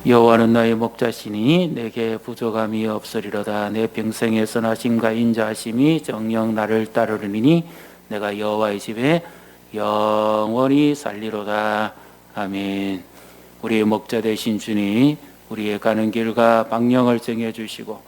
여호와는 나의 목자시니 내게 부족함이 없으리로다. 내 평생의 선하심과 인자하심이 정녕 나를 따르리니 내가 여호와의 집에 영원히 살리로다. 아멘. 우리의 목자 되신 주님, 우리의 가는 길과 방향을 정해 주시고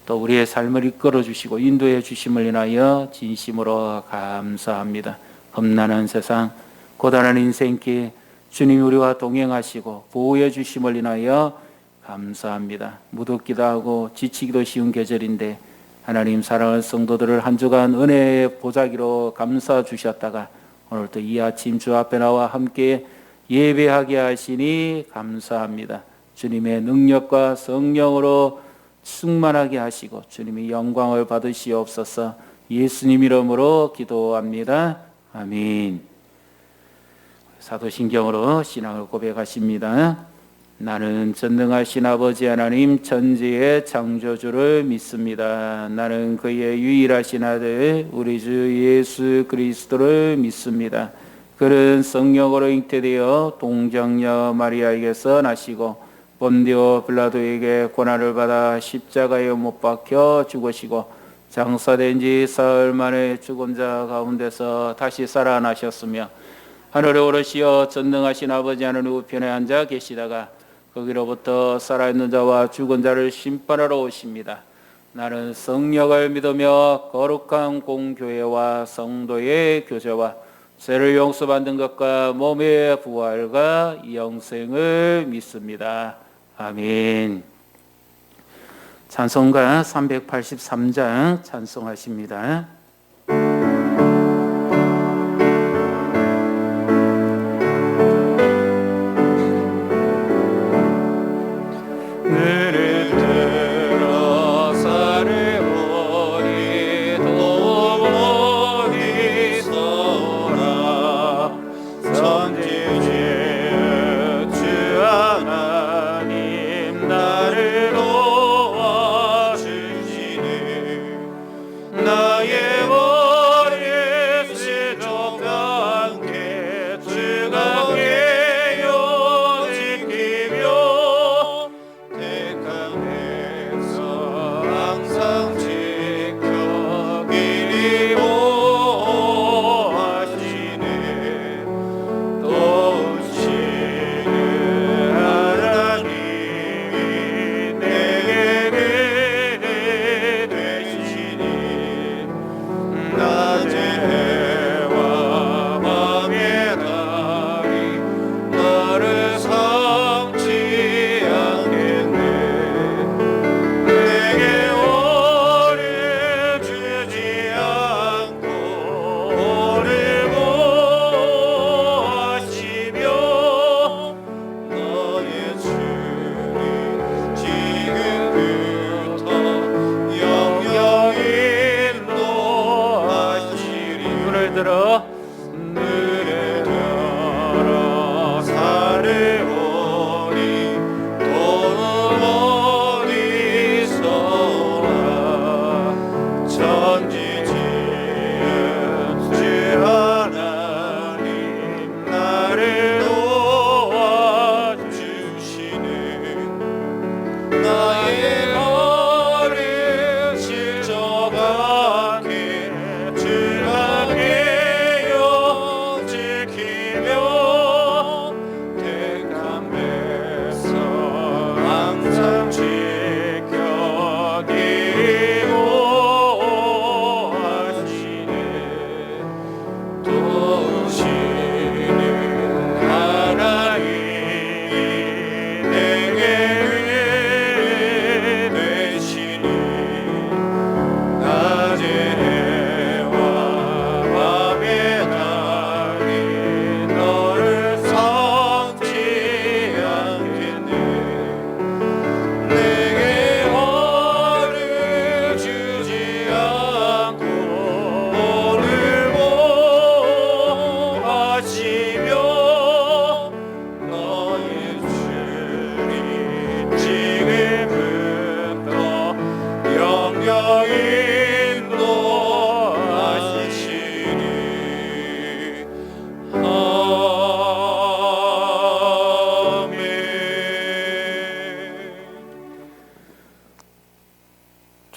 또 우리의 삶을 이끌어 주시고 인도해 주심을 인하여 진심으로 감사합니다. 험난한 세상, 고단한 인생길 주님이 우리와 동행하시고 보호해 주심을 인하여 감사합니다. 무덥기도 하고 지치기도 쉬운 계절인데 하나님 사랑하는 성도들을 한 주간 은혜의 보자기로 감싸 주셨다가 오늘도 이 아침 주 앞에 나와 함께 예배하게 하시니 감사합니다. 주님의 능력과 성령으로 충만하게 하시고 주님이 영광을 받으시옵소서. 예수님 이름으로 기도합니다. 아멘. 사도신경으로 신앙을 고백하십니다. 나는 전능하신 아버지 하나님 천지의 창조주를 믿습니다. 나는 그의 유일하신 아들 우리 주 예수 그리스도를 믿습니다. 그는 성령으로 잉태되어 동정녀 마리아에게서 나시고 본디오 빌라도에게 고난을 받아 십자가에 못 박혀 죽으시고 장사된 지 사흘 만에 죽은 자 가운데서 다시 살아나셨으며 하늘에 오르시어 전능하신 아버지 하나님 우편에 앉아 계시다가 거기로부터 살아있는 자와 죽은 자를 심판하러 오십니다. 나는 성령을 믿으며 거룩한 공교회와 성도의 교제와 죄를 용서받는 것과 몸의 부활과 영생을 믿습니다. 아멘. 찬송가 383장 찬송하십니다. 나의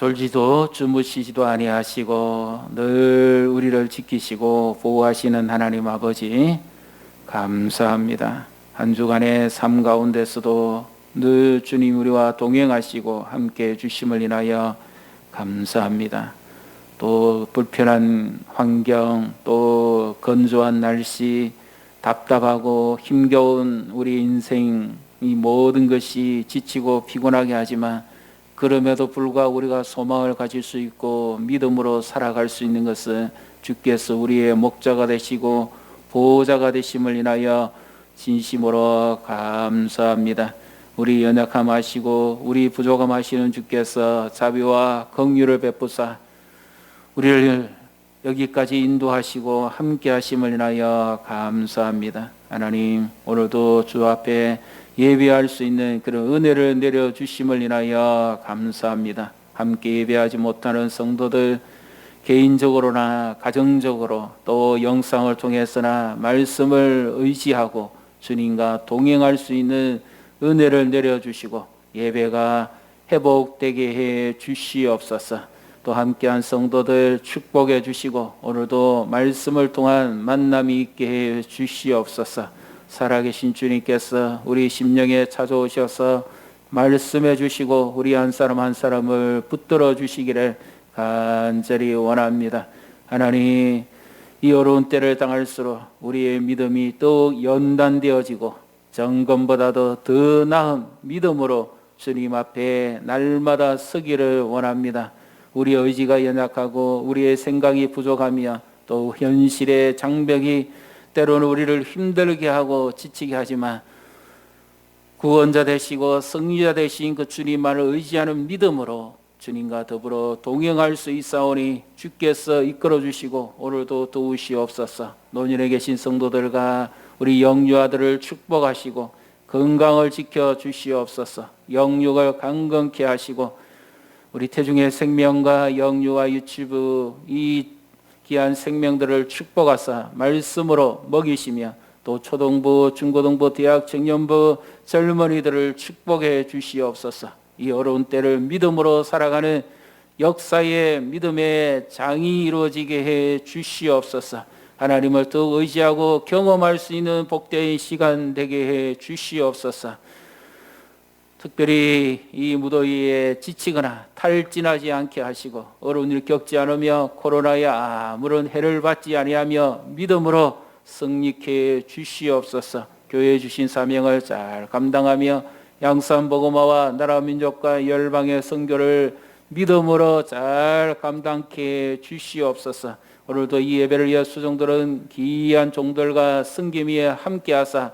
졸지도 주무시지도 아니하시고 늘 우리를 지키시고 보호하시는 하나님 아버지 감사합니다. 한 주간의 삶 가운데서도 늘 주님 우리와 동행하시고 함께해 주심을 인하여 감사합니다. 또 불편한 환경, 또 건조한 날씨, 답답하고 힘겨운 우리 인생 이 모든 것이 지치고 피곤하게 하지만 그럼에도 불구하고 우리가 소망을 가질 수 있고 믿음으로 살아갈 수 있는 것은 주께서 우리의 목자가 되시고 보호자가 되심을 인하여 진심으로 감사합니다. 우리 연약함 하시고 우리 부족함 하시는 주께서 자비와 긍휼을 베푸사 우리를 여기까지 인도하시고 함께 하심을 인하여 감사합니다. 하나님, 오늘도 주 앞에 예배할 수 있는 그런 은혜를 내려주심을 인하여 감사합니다. 함께 예배하지 못하는 성도들 개인적으로나 가정적으로 또 영상을 통해서나 말씀을 의지하고 주님과 동행할 수 있는 은혜를 내려주시고 예배가 회복되게 해 주시옵소서. 또 함께한 성도들 축복해 주시고 오늘도 말씀을 통한 만남이 있게 해 주시옵소서. 살아계신 주님께서 우리 심령에 찾아오셔서 말씀해 주시고 우리 한 사람 한 사람을 붙들어 주시기를 간절히 원합니다. 하나님, 이 어려운 때를 당할수록 우리의 믿음이 또 연단되어지고 정금보다도 더 나은 믿음으로 주님 앞에 날마다 서기를 원합니다. 우리의 의지가 연약하고 우리의 생각이 부족하며 또 현실의 장벽이 때로는 우리를 힘들게 하고 지치게 하지만 구원자 되시고 승리자 되신 그 주님만을 의지하는 믿음으로 주님과 더불어 동행할 수 있사오니 주께서 이끌어 주시고 오늘도 도우시옵소서. 노년에 계신 성도들과 우리 영유 아들을 축복하시고 건강을 지켜 주시옵소서. 영육을 강건케 하시고 우리 태중의 생명과 영유와 유치부 이 귀한 생명들을 축복하사 말씀으로 먹이시며 또 초등부, 중고등부, 대학, 청년부 젊은이들을 축복해 주시옵소서. 이 어려운 때를 믿음으로 살아가는 역사의 믿음의 장이 이루어지게 해 주시옵소서. 하나님을 더 의지하고 경험할 수 있는 복된 시간 되게 해 주시옵소서. 특별히 이 무더위에 지치거나 탈진하지 않게 하시고 어려운 일 겪지 않으며 코로나에 아무런 해를 받지 아니하며 믿음으로 승리케 주시옵소서. 교회에 주신 사명을 잘 감당하며 양산복음화와 나라 민족과 열방의 선교를 믿음으로 잘 감당케 주시옵소서. 오늘도 이 예배를 위해 수종들은 귀한 종들과 승김위에 함께하사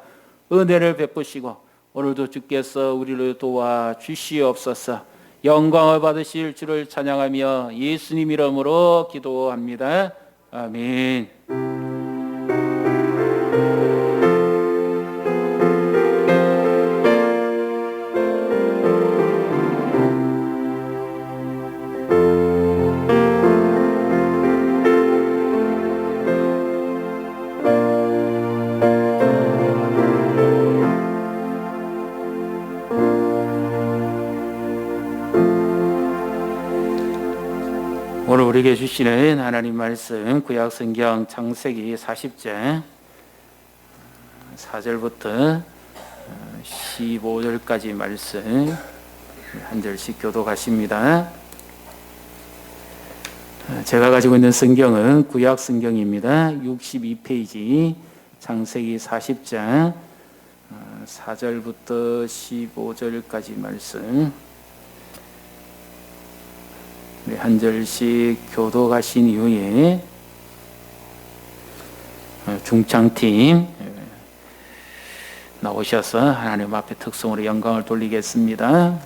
은혜를 베푸시고 오늘도 주께서 우리를 도와 주시옵소서. 영광을 받으실 주를 찬양하며 예수님 이름으로 기도합니다. 아멘. 오늘 우리에게 주시는 하나님 말씀 구약성경 창세기 40장 4절부터 15절까지 말씀 한 절씩 교독하십니다. 제가 가지고 있는 성경은 구약성경입니다. 62페이지 창세기 40장 4절부터 15절까지 말씀 한 절씩 교독하신 이후에 중창팀 나오셔서 하나님 앞에 특성으로 영광을 돌리겠습니다.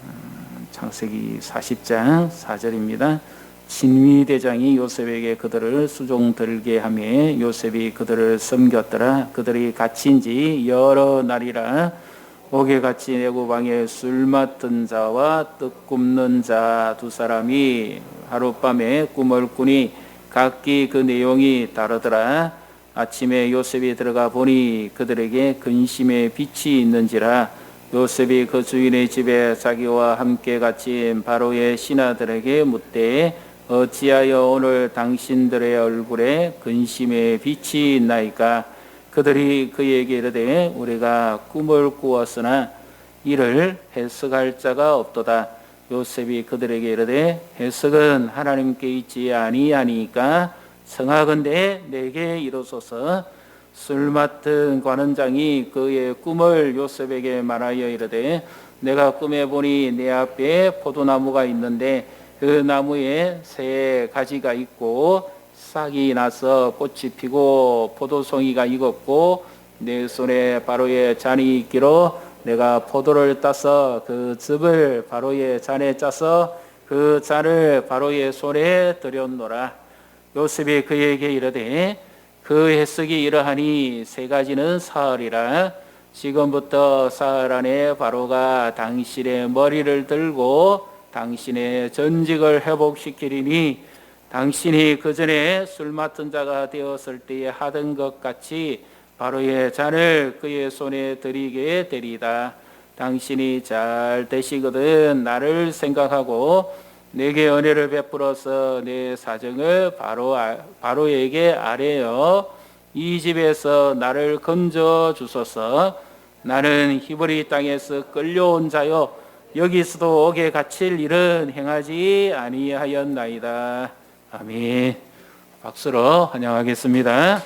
창세기 40장 4절입니다. 신위대장이 요셉에게 그들을 수종 들게 하며 요셉이 그들을 섬겼더라. 그들이 갇힌 지 여러 날이라. 옥에같이 내구방에 술 맡은 자와 떡 굽는 자 두 사람이 하룻밤에 꿈을 꾸니 각기 그 내용이 다르더라. 아침에 요셉이 들어가 보니 그들에게 근심의 빛이 있는지라. 요셉이 그 주인의 집에 자기와 함께 갇힌 바로의 신하들에게 묻되 어찌하여 오늘 당신들의 얼굴에 근심의 빛이 있나이까? 그들이 그에게 이르되 우리가 꿈을 꾸었으나 이를 해석할 자가 없도다. 요셉이 그들에게 이르되 해석은 하나님께 있지 아니하니까 청하건대 내게 이루소서. 술 맡은 관원장이 그의 꿈을 요셉에게 말하여 이르되 내가 꿈에 보니 내 앞에 포도나무가 있는데 그 나무에 새 가지가 있고 싹이 나서 꽃이 피고 포도송이가 익었고 내 손에 바로의 잔이 있기로 내가 포도를 따서 그 즙을 바로의 잔에 짜서 그 잔을 바로의 손에 들였노라. 요셉이 그에게 이르되 그 해석이 이러하니 세 가지는 사흘이라. 지금부터 사흘 안에 바로가 당신의 머리를 들고 당신의 전직을 회복시키리니 당신이 그 전에 술 맡은 자가 되었을 때에 하던 것 같이 바로의 잔을 그의 손에 드리게 되리다. 당신이 잘 되시거든 나를 생각하고 내게 은혜를 베풀어서 내 사정을 바로에게 아뢰어 이 집에서 나를 건져 주소서. 나는 히브리 땅에서 끌려온 자요 여기서도 옥에 갇힐 일은 행하지 아니하였나이다. 아멘. 박수로 환영하겠습니다.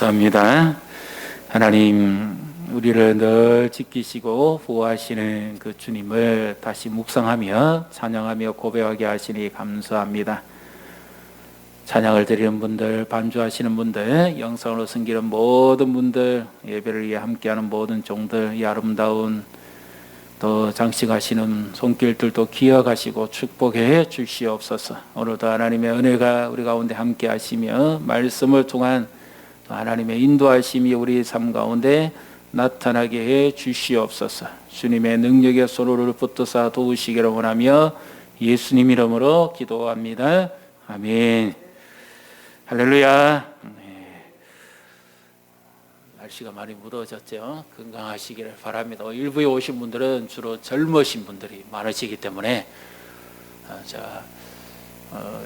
감사합니다. 하나님, 우리를 늘 지키시고 보호하시는 그 주님을 다시 묵상하며 찬양하며 고백하게 하시니 감사합니다. 찬양을 드리는 분들, 반주하시는 분들, 영상으로 섬기는 모든 분들, 예배를 위해 함께하는 모든 종들, 이 아름다운 또 장식하시는 손길들도 기억하시고 축복해 주시옵소서. 오늘도 하나님의 은혜가 우리 가운데 함께 하시며 말씀을 통한 하나님의 인도하심이 우리 삶 가운데 나타나게 해 주시옵소서. 주님의 능력의 손을 붙드사 도우시기를 원하며 예수님 이름으로 기도합니다. 아멘. 할렐루야. 날씨가 많이 무더워졌죠. 건강하시기를 바랍니다. 일부에 오신 분들은 주로 젊으신 분들이 많으시기 때문에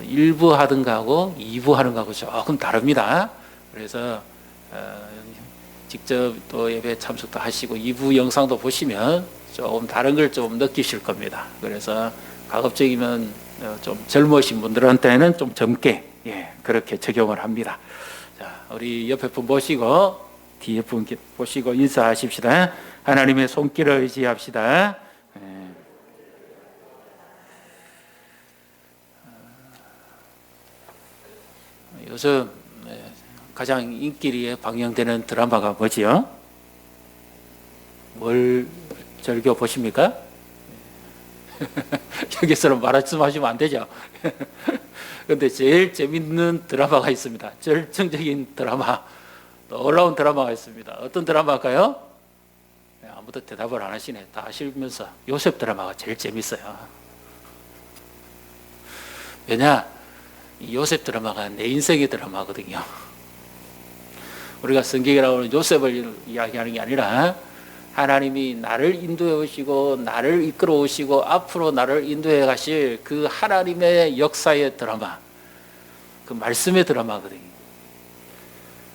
1부 하던 거하고 2부 하는 거하고 조금 다릅니다. 그래서 직접 또 예배 참석도 하시고 2부 영상도 보시면 조금 다른 걸 좀 느끼실 겁니다. 그래서 가급적이면 좀 젊으신 분들한테는 좀 젊게 그렇게 적용을 합니다. 자, 우리 옆에 분 보시고 뒤에 분 보시고 인사하십시다. 하나님의 손길을 의지합시다. 요즘 가장 인기리에 방영되는 드라마가 뭐지요? 뭘 즐겨 보십니까? 여기서는 말씀하시면 안 되죠. 그런데 제일 재밌는 드라마가 있습니다. 절정적인 드라마, 놀라운 드라마가 있습니다. 어떤 드라마일까요? 아무도 대답을 안 하시네. 다 아시면서 요셉 드라마가 제일 재밌어요. 왜냐? 이 요셉 드라마가 내 인생의 드라마거든요. 우리가 성경에 나오는 요셉을 이야기하는 게 아니라 하나님이 나를 인도해 오시고 나를 이끌어 오시고 앞으로 나를 인도해 가실 그 하나님의 역사의 드라마, 그 말씀의 드라마거든요.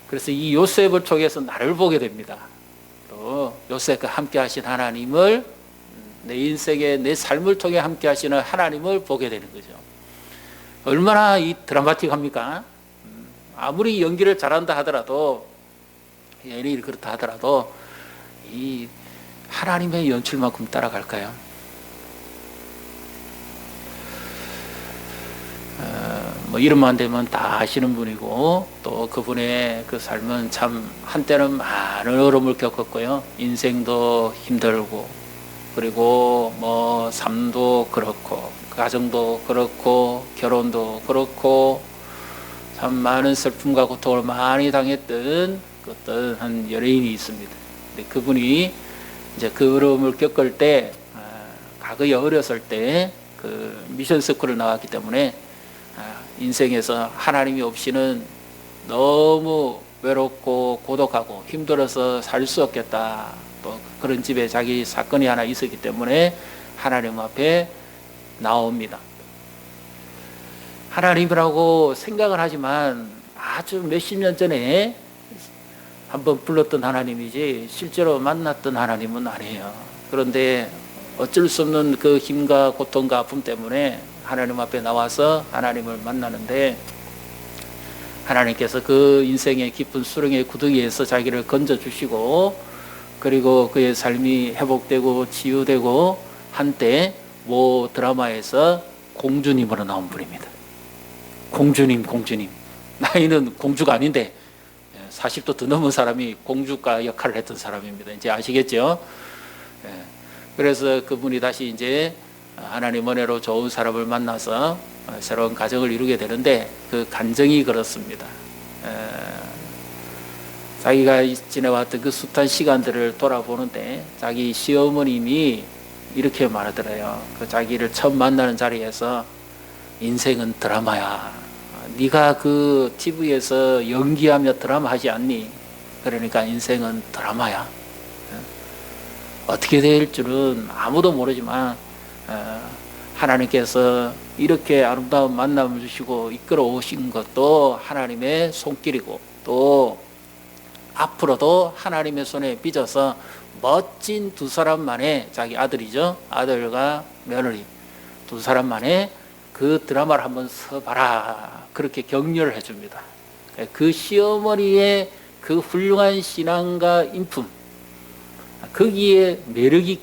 그래서 이 요셉을 통해서 나를 보게 됩니다. 또 요셉과 함께 하신 하나님을, 내 인생의 내 삶을 통해 함께 하시는 하나님을 보게 되는 거죠. 얼마나 이 드라마틱합니까? 아무리 연기를 잘한다 하더라도, 연예인이 그렇다 하더라도 이 하나님의 연출만큼 따라갈까요? 뭐 이름만 되면 다 아시는 분이고, 또 그분의 그 삶은 참 한때는 많은 어려움을 겪었고요. 인생도 힘들고, 그리고 뭐 삶도 그렇고, 가정도 그렇고, 결혼도 그렇고, 참 많은 슬픔과 고통을 많이 당했던 어떤 한 연예인이 있습니다. 근데 그분이 이제 그 어려움을 겪을 때, 과거에 어렸을 때 그 미션 스쿨을 나왔기 때문에 인생에서 하나님이 없이는 너무 외롭고 고독하고 힘들어서 살 수 없겠다. 또 그런 집에 자기 사건이 하나 있었기 때문에 하나님 앞에 나옵니다. 하나님이라고 생각을 하지만 아주 몇십 년 전에 한번 불렀던 하나님이지 실제로 만났던 하나님은 아니에요. 그런데 어쩔 수 없는 그 힘과 고통과 아픔 때문에 하나님 앞에 나와서 하나님을 만나는데, 하나님께서 그 인생의 깊은 수렁의 구덩이에서 자기를 건져주시고, 그리고 그의 삶이 회복되고 치유되고 한때 모 드라마에서 공주님으로 나온 분입니다. 공주님. 나이는 공주가 아닌데 40도 더 넘은 사람이 공주가 역할을 했던 사람입니다. 이제 아시겠죠? 그래서 그분이 다시 이제 하나님 은혜로 좋은 사람을 만나서 새로운 가정을 이루게 되는데, 그 간증이 그렇습니다. 자기가 지내왔던 그 숱한 시간들을 돌아보는데 자기 시어머님이 이렇게 말하더래요. 그 자기를 처음 만나는 자리에서 인생은 드라마야. 네가 그 TV에서 연기하며 드라마 하지 않니? 그러니까 인생은 드라마야. 어떻게 될 줄은 아무도 모르지만 하나님께서 이렇게 아름다운 만남을 주시고 이끌어 오신 것도 하나님의 손길이고, 또 앞으로도 하나님의 손에 빚어서 멋진 두 사람만의, 자기 아들이죠, 아들과 며느리 두 사람만의 그 드라마를 한번 써봐라, 그렇게 격려를 해줍니다. 그 시어머니의 그 훌륭한 신앙과 인품, 거기에 매력이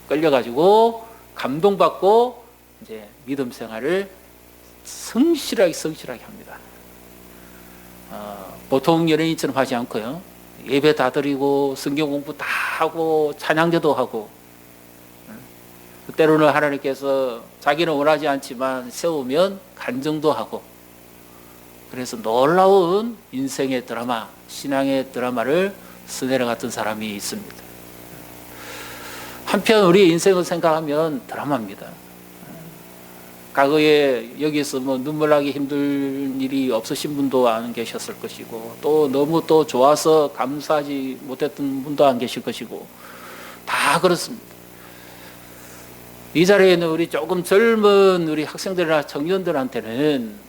끌려가지고 감동받고 이제 믿음 생활을 성실하게 합니다. 보통 연예인처럼 하지 않고요. 예배 다 드리고 성경 공부 다 하고 찬양제도 하고, 때로는 하나님께서 자기는 원하지 않지만 세우면 간증도 하고, 그래서 놀라운 인생의 드라마, 신앙의 드라마를 써내려갔던 사람이 있습니다. 한편 우리 인생을 생각하면 드라마입니다. 과거에 여기서 뭐 눈물 나기 힘들 일이 없으신 분도 안 계셨을 것이고, 또 너무 또 좋아서 감사하지 못했던 분도 안 계실 것이고, 다 그렇습니다. 이 자리에 있는 우리 조금 젊은 우리 학생들이나 청년들한테는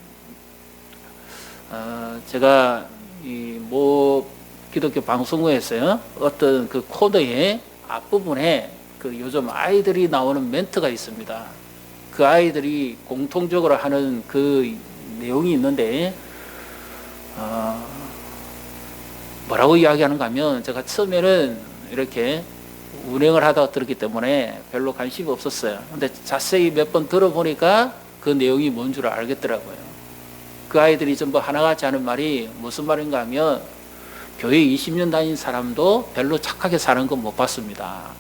제가 이 뭐 기독교 방송국에서요, 어떤 그 코너의 앞부분에 그 요즘 아이들이 나오는 멘트가 있습니다. 그 아이들이 공통적으로 하는 그 내용이 있는데, 뭐라고 이야기하는가 하면, 제가 처음에는 이렇게 운행을 하다가 들었기 때문에 별로 관심이 없었어요. 근데 자세히 몇 번 들어보니까 그 내용이 뭔 줄 알겠더라고요. 그 아이들이 전부 하나같이 하는 말이 무슨 말인가 하면, 교회 20년 다닌 사람도 별로 착하게 사는 건 못 봤습니다.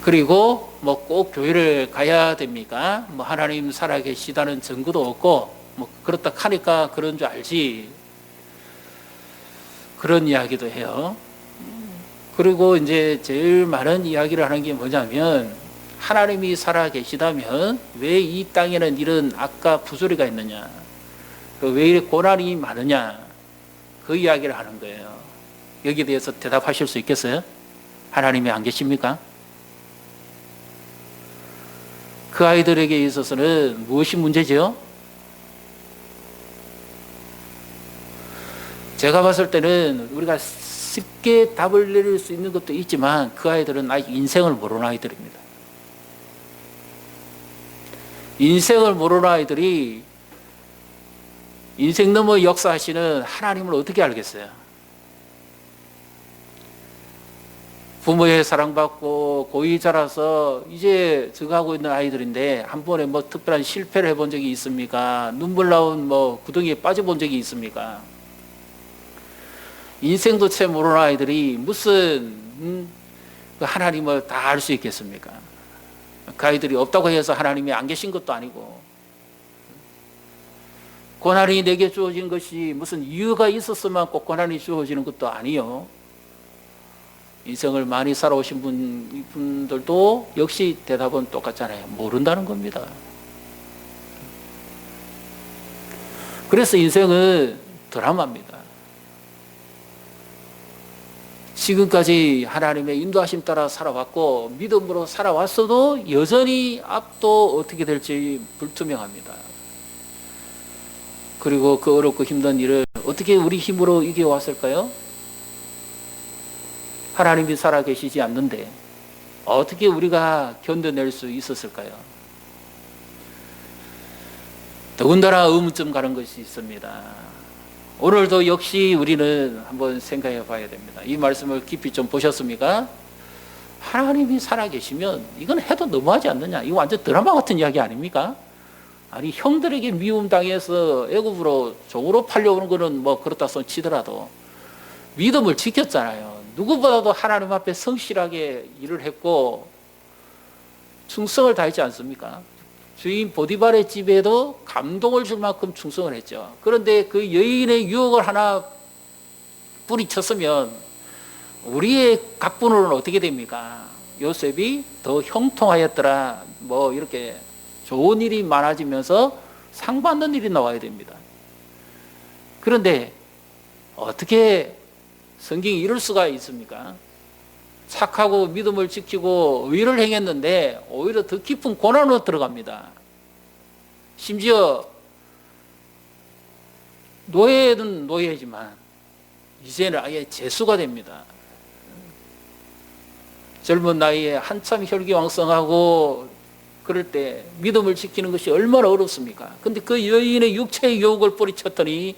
그리고 뭐 꼭 교회를 가야 됩니까? 뭐 하나님 살아계시다는 증거도 없고, 뭐 그렇다 하니까 그런 줄 알지. 그런 이야기도 해요. 그리고 이제 제일 많은 이야기를 하는 게 뭐냐면, 하나님이 살아계시다면 왜 이 땅에는 이런 악과 부조리가 있느냐, 왜 이렇게 고난이 많으냐, 그 이야기를 하는 거예요. 여기에 대해서 대답하실 수 있겠어요? 하나님이 안 계십니까? 그 아이들에게 있어서는 무엇이 문제죠? 제가 봤을 때는 우리가 쉽게 답을 내릴 수 있는 것도 있지만, 그 아이들은 아직 인생을 모르는 아이들입니다. 인생을 모르는 아이들이 인생 넘어 역사하시는 하나님을 어떻게 알겠어요? 부모의 사랑받고 고이 자라서 이제 저가고 있는 아이들인데, 한 번에 뭐 특별한 실패를 해본 적이 있습니까? 눈물 나온 뭐 구덩이에 빠져본 적이 있습니까? 인생도 채 모르는 아이들이 무슨 하나님을 다 알 수 있겠습니까? 그 아이들이 없다고 해서 하나님이 안 계신 것도 아니고, 고난이 내게 주어진 것이 무슨 이유가 있었으면 꼭 고난이 주어지는 것도 아니요. 인생을 많이 살아오신 분들도 역시 대답은 똑같잖아요. 모른다는 겁니다. 그래서 인생은 드라마입니다. 지금까지 하나님의 인도하심 따라 살아왔고 믿음으로 살아왔어도 여전히 앞도 어떻게 될지 불투명합니다. 그리고 그 어렵고 힘든 일을 어떻게 우리 힘으로 이겨왔을까요? 하나님이 살아계시지 않는데 어떻게 우리가 견뎌낼 수 있었을까요? 더군다나 의문점 가는 것이 있습니다. 오늘도 역시 우리는 한번 생각해 봐야 됩니다. 이 말씀을 깊이 좀 보셨습니까? 하나님이 살아계시면 이건 해도 너무하지 않느냐? 이거 완전 드라마 같은 이야기 아닙니까? 아니, 형들에게 미움당해서 애굽으로 종으로 팔려오는 거는 뭐 그렇다 손 치더라도 믿음을 지켰잖아요. 누구보다도 하나님 앞에 성실하게 일을 했고 충성을 다했지 않습니까? 주인 보디발의 집에도 감동을 줄 만큼 충성을 했죠. 그런데 그 여인의 유혹을 하나 뿌리쳤으면 우리의 각본으로는 어떻게 됩니까? 요셉이 더 형통하였더라, 뭐 이렇게 좋은 일이 많아지면서 상 받는 일이 나와야 됩니다. 그런데 어떻게 성경이 이럴 수가 있습니까? 착하고 믿음을 지키고 의를 행했는데 오히려 더 깊은 고난으로 들어갑니다. 심지어 노예는 노예지만 이제는 아예 죄수가 됩니다. 젊은 나이에 한참 혈기왕성하고 그럴 때 믿음을 지키는 것이 얼마나 어렵습니까? 근데 그 여인의 육체의 유혹을 뿌리쳤더니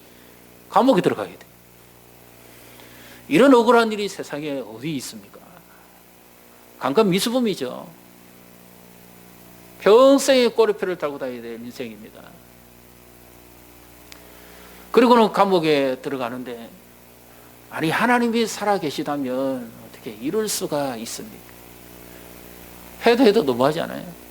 감옥에 들어가게 돼. 이런 억울한 일이 세상에 어디 있습니까? 강간 미수범이죠. 평생의 꼬리표를 달고 다녀야 될 인생입니다. 그리고는 감옥에 들어가는데, 아니 하나님이 살아계시다면 어떻게 이럴 수가 있습니까? 해도 너무하지 않아요?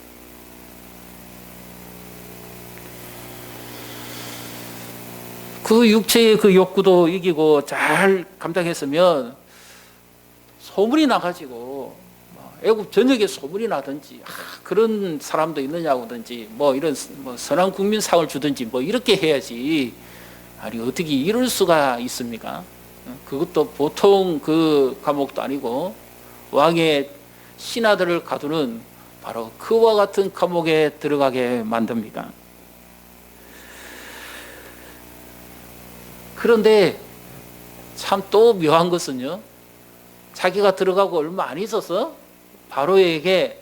그 육체의 그 욕구도 이기고 잘 감당했으면 소문이 나가지고 애국 전역에 소문이 나든지 그런 사람도 있느냐고든지 이런 선한 국민상을 주든지 이렇게 해야지. 아니 어떻게 이럴 수가 있습니까? 그것도 보통 그 감옥도 아니고 왕의 신하들을 가두는 바로 그와 같은 감옥에 들어가게 만듭니다. 그런데 참 또 묘한 것은요, 자기가 들어가고 얼마 안 있어서 바로에게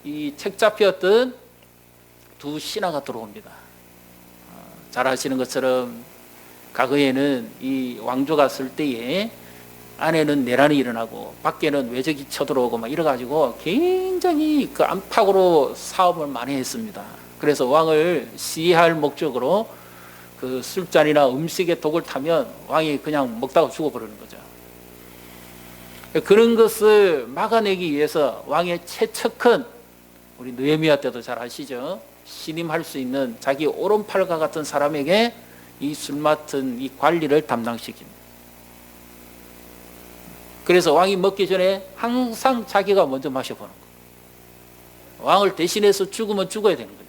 이 책 잡혔던 두 신하가 들어옵니다. 잘 아시는 것처럼 과거에는 이 왕조가 쓸 때에 안에는 내란이 일어나고 밖에는 외적이 쳐들어오고 이래가지고 굉장히 그 안팎으로 사업을 많이 했습니다. 그래서 왕을 시해할 목적으로 그 술잔이나 음식에 독을 타면 왕이 그냥 먹다가 죽어버리는 거죠. 그런 것을 막아내기 위해서 왕의 최측근, 우리 느헤미야 때도 잘 아시죠? 신임할 수 있는 자기 오른팔과 같은 사람에게 이 술 맡은 이 관리를 담당시킵니다. 그래서 왕이 먹기 전에 항상 자기가 먼저 마셔보는 거예요. 왕을 대신해서 죽으면 죽어야 되는 거죠.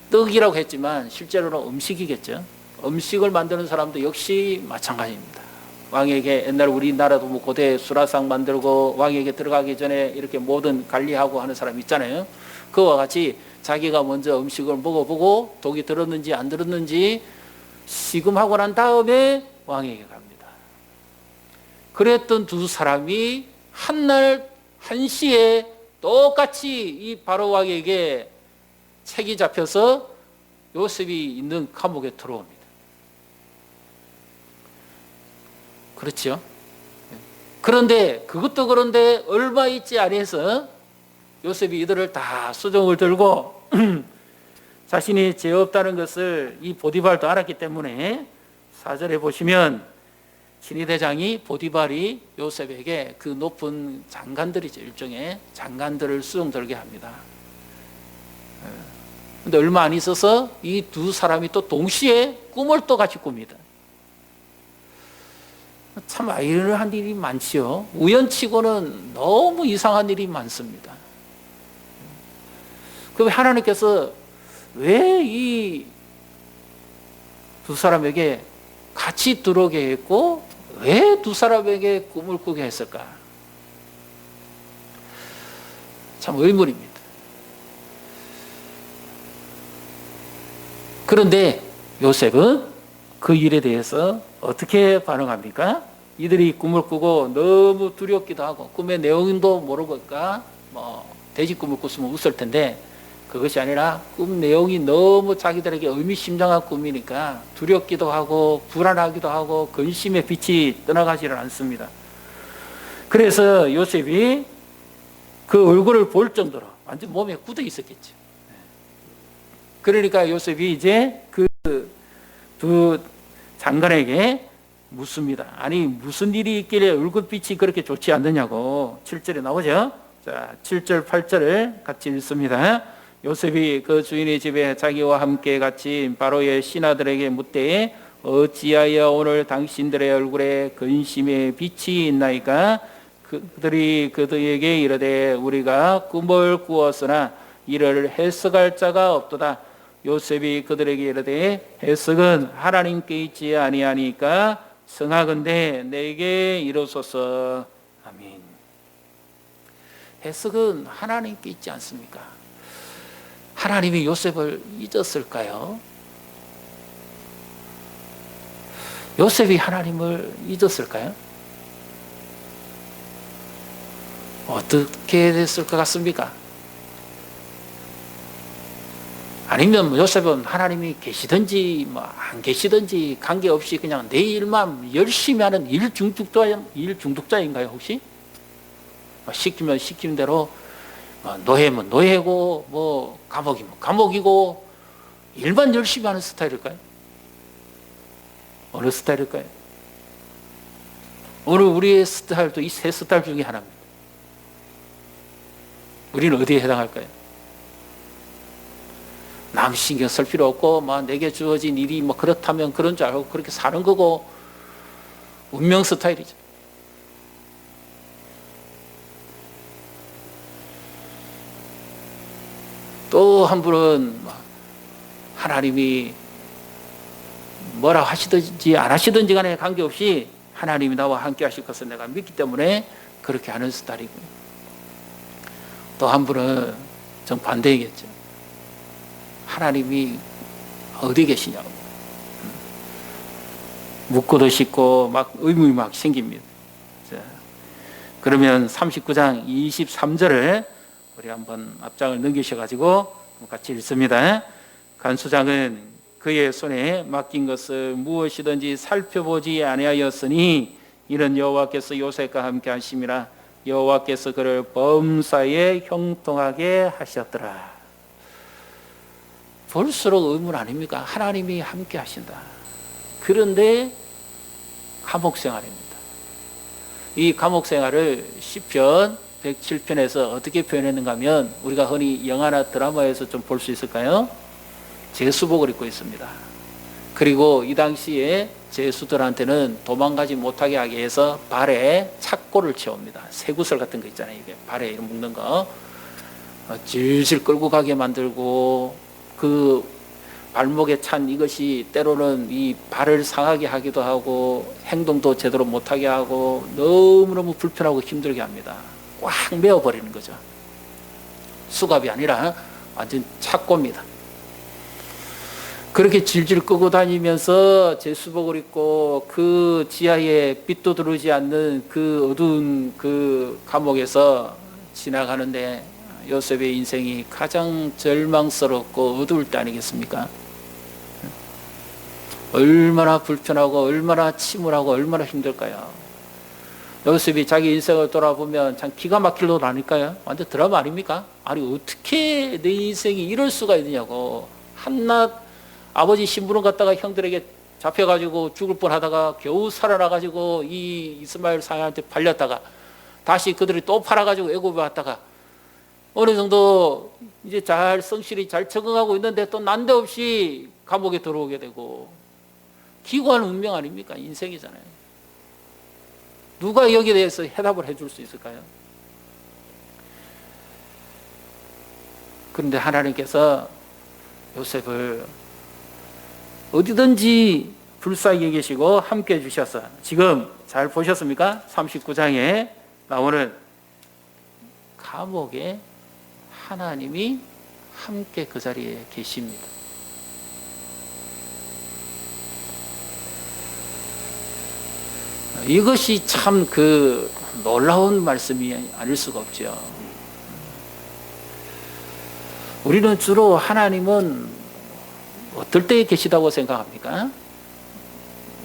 떡이라고 했지만 실제로는 음식이겠죠. 음식을 만드는 사람도 역시 마찬가지입니다. 왕에게 옛날 우리나라도 고대 수라상 만들고 왕에게 들어가기 전에 이렇게 모든 관리하고 하는 사람 있잖아요. 그와 같이 자기가 먼저 음식을 먹어보고 독이 들었는지 안 들었는지 시금하고 난 다음에 왕에게 갑니다. 그랬던 두 사람이 한날 한시에 똑같이 이 바로 왕에게 책이 잡혀서 요셉이 있는 감옥에 들어옵니다. 그렇죠? 그런데 그것도 그런데 얼마 있지 않아서 요셉이 이들을 다 수종을 들고 자신이 죄 없다는 것을 이 보디발도 알았기 때문에 4절에 보시면 친위대장이 보디발이 요셉에게 그 높은 장관들이죠. 일종의 장관들을 수종 들게 합니다. 근데 얼마 안 있어서 이 두 사람이 또 동시에 꿈을 또 같이 꿉니다. 참 아이러니한 일이 많지요. 우연치고는 너무 이상한 일이 많습니다. 그럼 하나님께서 왜 이 두 사람에게 같이 들어오게 했고 왜 두 사람에게 꿈을 꾸게 했을까? 참 의문입니다. 그런데 요셉은 그 일에 대해서 어떻게 반응합니까? 이들이 꿈을 꾸고 너무 두렵기도 하고 꿈의 내용도 모르니까 돼지 꿈을 꿨으면 웃을 텐데 그것이 아니라 꿈 내용이 너무 자기들에게 의미심장한 꿈이니까 두렵기도 하고 불안하기도 하고 근심의 빛이 떠나가지를 않습니다. 그래서 요셉이 그 얼굴을 볼 정도로 완전 몸에 굳어 있었겠죠. 그러니까 요셉이 이제 그 두 장관에게 묻습니다. 아니 무슨 일이 있길래 얼굴빛이 그렇게 좋지 않느냐고 7절에 나오죠. 자, 7절 8절을 같이 읽습니다. 요셉이 그 주인의 집에 자기와 함께 갇힌 바로의 신하들에게 묻되 어찌하여 오늘 당신들의 얼굴에 근심의 빛이 있나이까? 그들이 그들에게 이르되 우리가 꿈을 꾸었으나 이를 해석할 자가 없도다. 요셉이 그들에게 이르되 해석은 하나님께 있지 아니하니까 성하건대 내게 이르소서. 아멘. 해석은 하나님께 있지 않습니까? 하나님이 요셉을 잊었을까요? 요셉이 하나님을 잊었을까요? 어떻게 됐을 것 같습니까? 아니면 뭐 요셉은 하나님이 계시든지 뭐 안 계시든지 관계없이 그냥 내 일만 열심히 하는 일 중독자인가요 혹시? 시키면 시키는 대로 노예면 노예고 뭐 감옥이면 감옥이고 일만 열심히 하는 스타일일까요? 어느 스타일일까요? 오늘 우리의 스타일도 이 세 스타일 중에 하나입니다. 우리는 어디에 해당할까요? 남 신경 쓸 필요 없고 내게 주어진 일이 그렇다면 그런 줄 알고 그렇게 사는 거고 운명 스타일이죠. 또 한 분은 하나님이 뭐라 하시든지 안 하시든지 간에 관계없이 하나님이 나와 함께 하실 것을 내가 믿기 때문에 그렇게 하는 스타일이고요. 또 한 분은 정반대이겠죠. 하나님이 어디 계시냐고 묻고도 싶고 의문이 생깁니다. 자, 그러면 39장 23절을 우리 한번 앞장을 넘기셔가지고 같이 읽습니다. 간수장은 그의 손에 맡긴 것을 무엇이든지 살펴보지 아니하였으니 이는 여호와께서 요셉과 함께 하심이라. 여호와께서 그를 범사에 형통하게 하셨더라. 볼수록 의문 아닙니까? 하나님이 함께 하신다. 그런데 감옥 생활입니다. 이 감옥 생활을 시편 107편에서 어떻게 표현했는가 하면 우리가 흔히 영화나 드라마에서 좀 볼 수 있을까요? 제수복을 입고 있습니다. 그리고 이 당시에 제수들한테는 도망가지 못하게 하기 위해서 발에 착고를 채웁니다. 쇠구슬 같은 거 있잖아요. 이게 발에 묶는 거 질질 끌고 가게 만들고 그 발목에 찬 이것이 때로는 이 발을 상하게 하기도 하고 행동도 제대로 못하게 하고 너무너무 불편하고 힘들게 합니다. 꽉 메어버리는 거죠. 수갑이 아니라 완전 착고입니다. 그렇게 질질 끄고 다니면서 제수복을 입고 그 지하에 빛도 들어오지 않는 그 어두운 그 감옥에서 지나가는데 요셉의 인생이 가장 절망스럽고 어두울 때 아니겠습니까? 얼마나 불편하고 얼마나 침울하고 얼마나 힘들까요? 요셉이 자기 인생을 돌아보면 참 기가 막힐 것 아닐까요? 완전 드라마 아닙니까? 아니 어떻게 내 인생이 이럴 수가 있느냐고. 한낱 아버지 신부름 갔다가 형들에게 잡혀가지고 죽을 뻔하다가 겨우 살아나가지고 이 이스마엘 사람한테 팔렸다가 다시 그들이 또 팔아가지고 애굽에 왔다가 어느 정도 이제 잘 성실히 잘 적응하고 있는데 또 난데없이 감옥에 들어오게 되고 기구한 운명 아닙니까? 인생이잖아요. 누가 여기에 대해서 해답을 해줄 수 있을까요? 그런데 하나님께서 요셉을 어디든지 불쌍히 여기시고 함께 해주셔서 지금 잘 보셨습니까? 39장에 나오는 감옥에 하나님이 함께 그 자리에 계십니다. 이것이 참 그 놀라운 말씀이 아닐 수가 없죠. 우리는 주로 하나님은 어떨 때에 계시다고 생각합니까?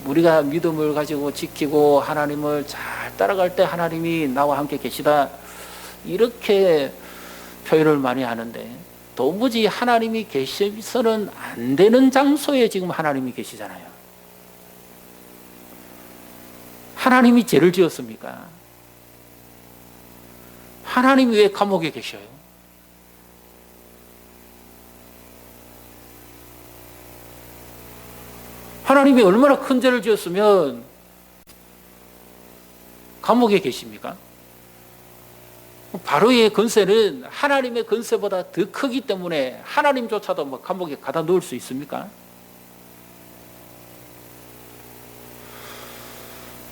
우리가 믿음을 가지고 지키고 하나님을 잘 따라갈 때 하나님이 나와 함께 계시다 이렇게 표현을 많이 하는데 도무지 하나님이 계셔서는 안 되는 장소에 지금 하나님이 계시잖아요. 하나님이 죄를 지었습니까? 하나님이 왜 감옥에 계셔요? 하나님이 얼마나 큰 죄를 지었으면 감옥에 계십니까? 바로의 권세는 하나님의 권세보다 더 크기 때문에 하나님조차도 감옥에 가다 놓을 수 있습니까?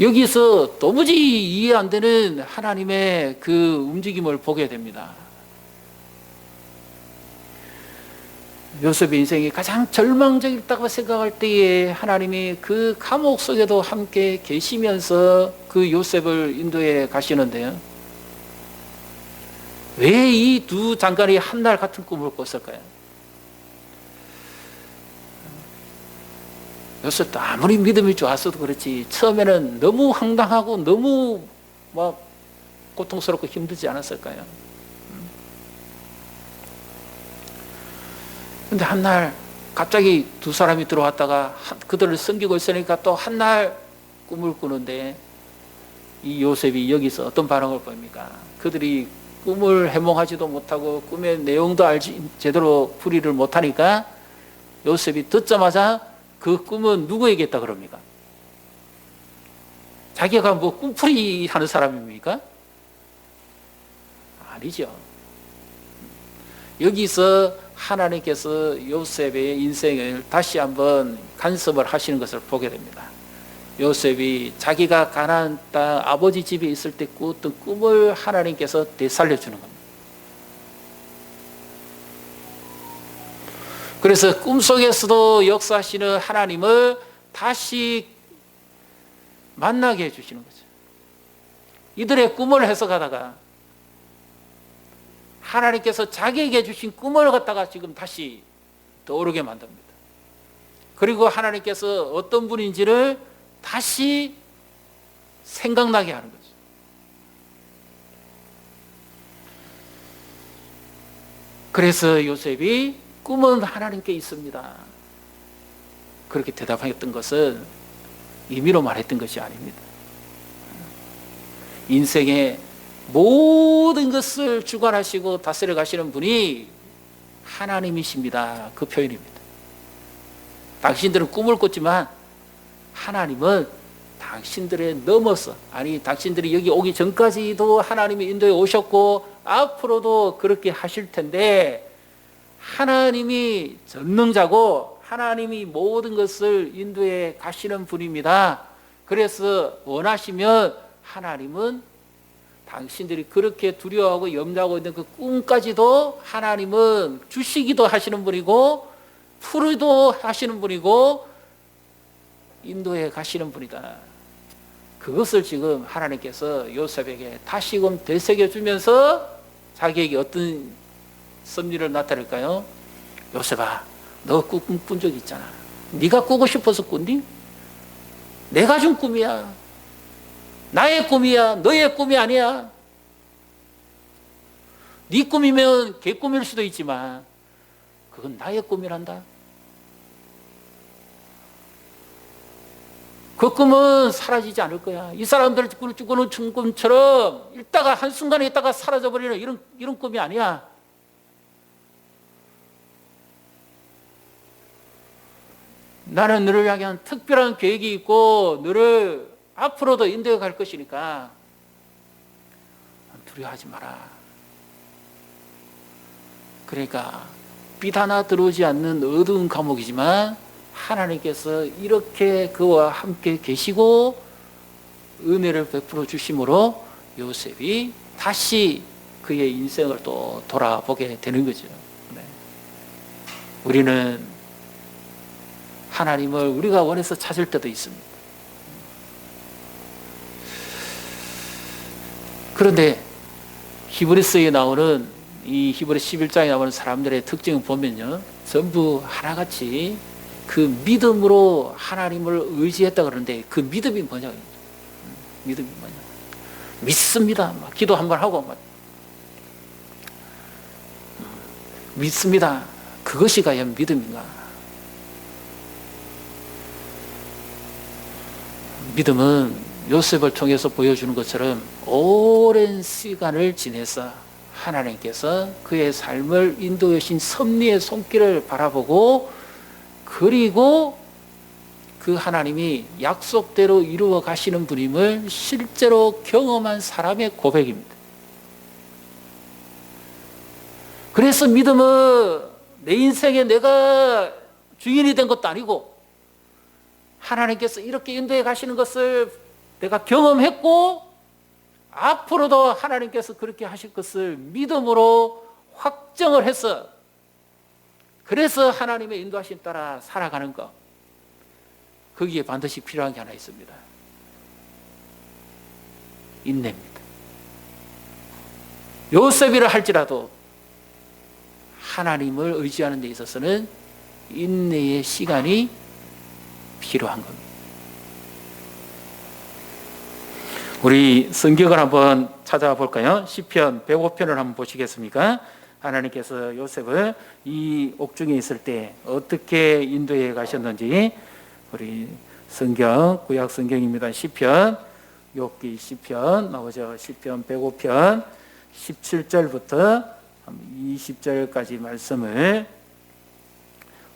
여기서 도무지 이해 안 되는 하나님의 그 움직임을 보게 됩니다. 요셉의 인생이 가장 절망적이다고 생각할 때에 하나님이 그 감옥 속에도 함께 계시면서 그 요셉을 인도해 가시는데요. 왜 이 두 장관이 한날 같은 꿈을 꿨을까요? 요셉도 아무리 믿음이 좋았어도 그렇지 처음에는 너무 황당하고 너무 막 고통스럽고 힘들지 않았을까요? 근데 한날 갑자기 두 사람이 들어왔다가 그들을 섬기고 있으니까 또 한날 꿈을 꾸는데 이 요셉이 여기서 어떤 반응을 보입니까? 그들이 꿈을 해몽하지도 못하고 꿈의 내용도 제대로 풀이를 못하니까 요셉이 듣자마자 그 꿈은 누구에게 했다 그럽니까? 자기가 뭐 꿈풀이 하는 사람입니까? 아니죠. 여기서 하나님께서 요셉의 인생을 다시 한번 간섭을 하시는 것을 보게 됩니다. 요셉이 자기가 가나안 땅 아버지 집에 있을 때 꾸었던 꿈을 하나님께서 되살려주는 겁니다. 그래서 꿈속에서도 역사하시는 하나님을 다시 만나게 해주시는 거죠. 이들의 꿈을 해석하다가 하나님께서 자기에게 주신 꿈을 갖다가 지금 다시 떠오르게 만듭니다. 그리고 하나님께서 어떤 분인지를 다시 생각나게 하는 거죠. 그래서 요셉이 꿈은 하나님께 있습니다. 그렇게 대답했던 것은 임의로 말했던 것이 아닙니다. 인생의 모든 것을 주관하시고 다스려 가시는 분이 하나님이십니다. 그 표현입니다. 당신들은 꿈을 꿨지만 하나님은 당신들에 넘어서, 아니 당신들이 여기 오기 전까지도 하나님이 인도에 오셨고 앞으로도 그렇게 하실 텐데 하나님이 전능자고 하나님이 모든 것을 인도에 가시는 분입니다. 그래서 원하시면 하나님은 당신들이 그렇게 두려워하고 염려하고 있는 그 꿈까지도 하나님은 주시기도 하시는 분이고 풀이도 하시는 분이고 인도에 가시는 분이다. 그것을 지금 하나님께서 요셉에게 다시금 되새겨주면서 자기에게 어떤 섭리를 나타낼까요? 요셉아, 너 꿈 꾼 적 있잖아. 네가 꾸고 싶어서 꾼니? 내가 준 꿈이야. 나의 꿈이야. 너의 꿈이 아니야. 네 꿈이면 개 꿈일 수도 있지만 그건 나의 꿈이란다. 그 꿈은 사라지지 않을 거야. 이 사람들 꾸는 꿈처럼 있다가 한순간에 있다가 사라져버리는 이런 꿈이 아니야. 나는 너를 향한 특별한 계획이 있고 너를 앞으로도 인도해 갈 것이니까 두려워하지 마라. 그러니까 빛 하나 들어오지 않는 어두운 감옥이지만 하나님께서 이렇게 그와 함께 계시고 은혜를 베풀어 주심으로 요셉이 다시 그의 인생을 또 돌아보게 되는 거죠. 네. 우리는 하나님을 우리가 원해서 찾을 때도 있습니다. 그런데 히브리서에 나오는 이 히브리 11장에 나오는 사람들의 특징을 보면요, 전부 하나같이 그 믿음으로 하나님을 의지했다 그러는데 그 믿음이 뭐냐? 믿음이 뭐냐? 믿습니다. 막 기도 한번 하고 막 믿습니다. 그것이 과연 믿음인가? 믿음은 요셉을 통해서 보여주는 것처럼 오랜 시간을 지내서 하나님께서 그의 삶을 인도해 주신 섭리의 손길을 바라보고 그리고 그 하나님이 약속대로 이루어 가시는 분임을 실제로 경험한 사람의 고백입니다. 그래서 믿음은 내 인생에 내가 주인이 된 것도 아니고 하나님께서 이렇게 인도해 가시는 것을 내가 경험했고 앞으로도 하나님께서 그렇게 하실 것을 믿음으로 확정을 해서 그래서 하나님의 인도하심 따라 살아가는 것, 거기에 반드시 필요한 게 하나 있습니다. 인내입니다. 요셉이라 할지라도 하나님을 의지하는 데 있어서는 인내의 시간이 필요한 겁니다. 우리 성경을 한번 찾아볼까요? 시편 105편을 한번 보시겠습니까? 하나님께서 요셉을 이 옥중에 있을 때 어떻게 인도해 가셨는지 우리 성경, 구약 성경입니다. 시편, 욥기 시편 나오죠. 시편 105편 17절부터 20절까지 말씀을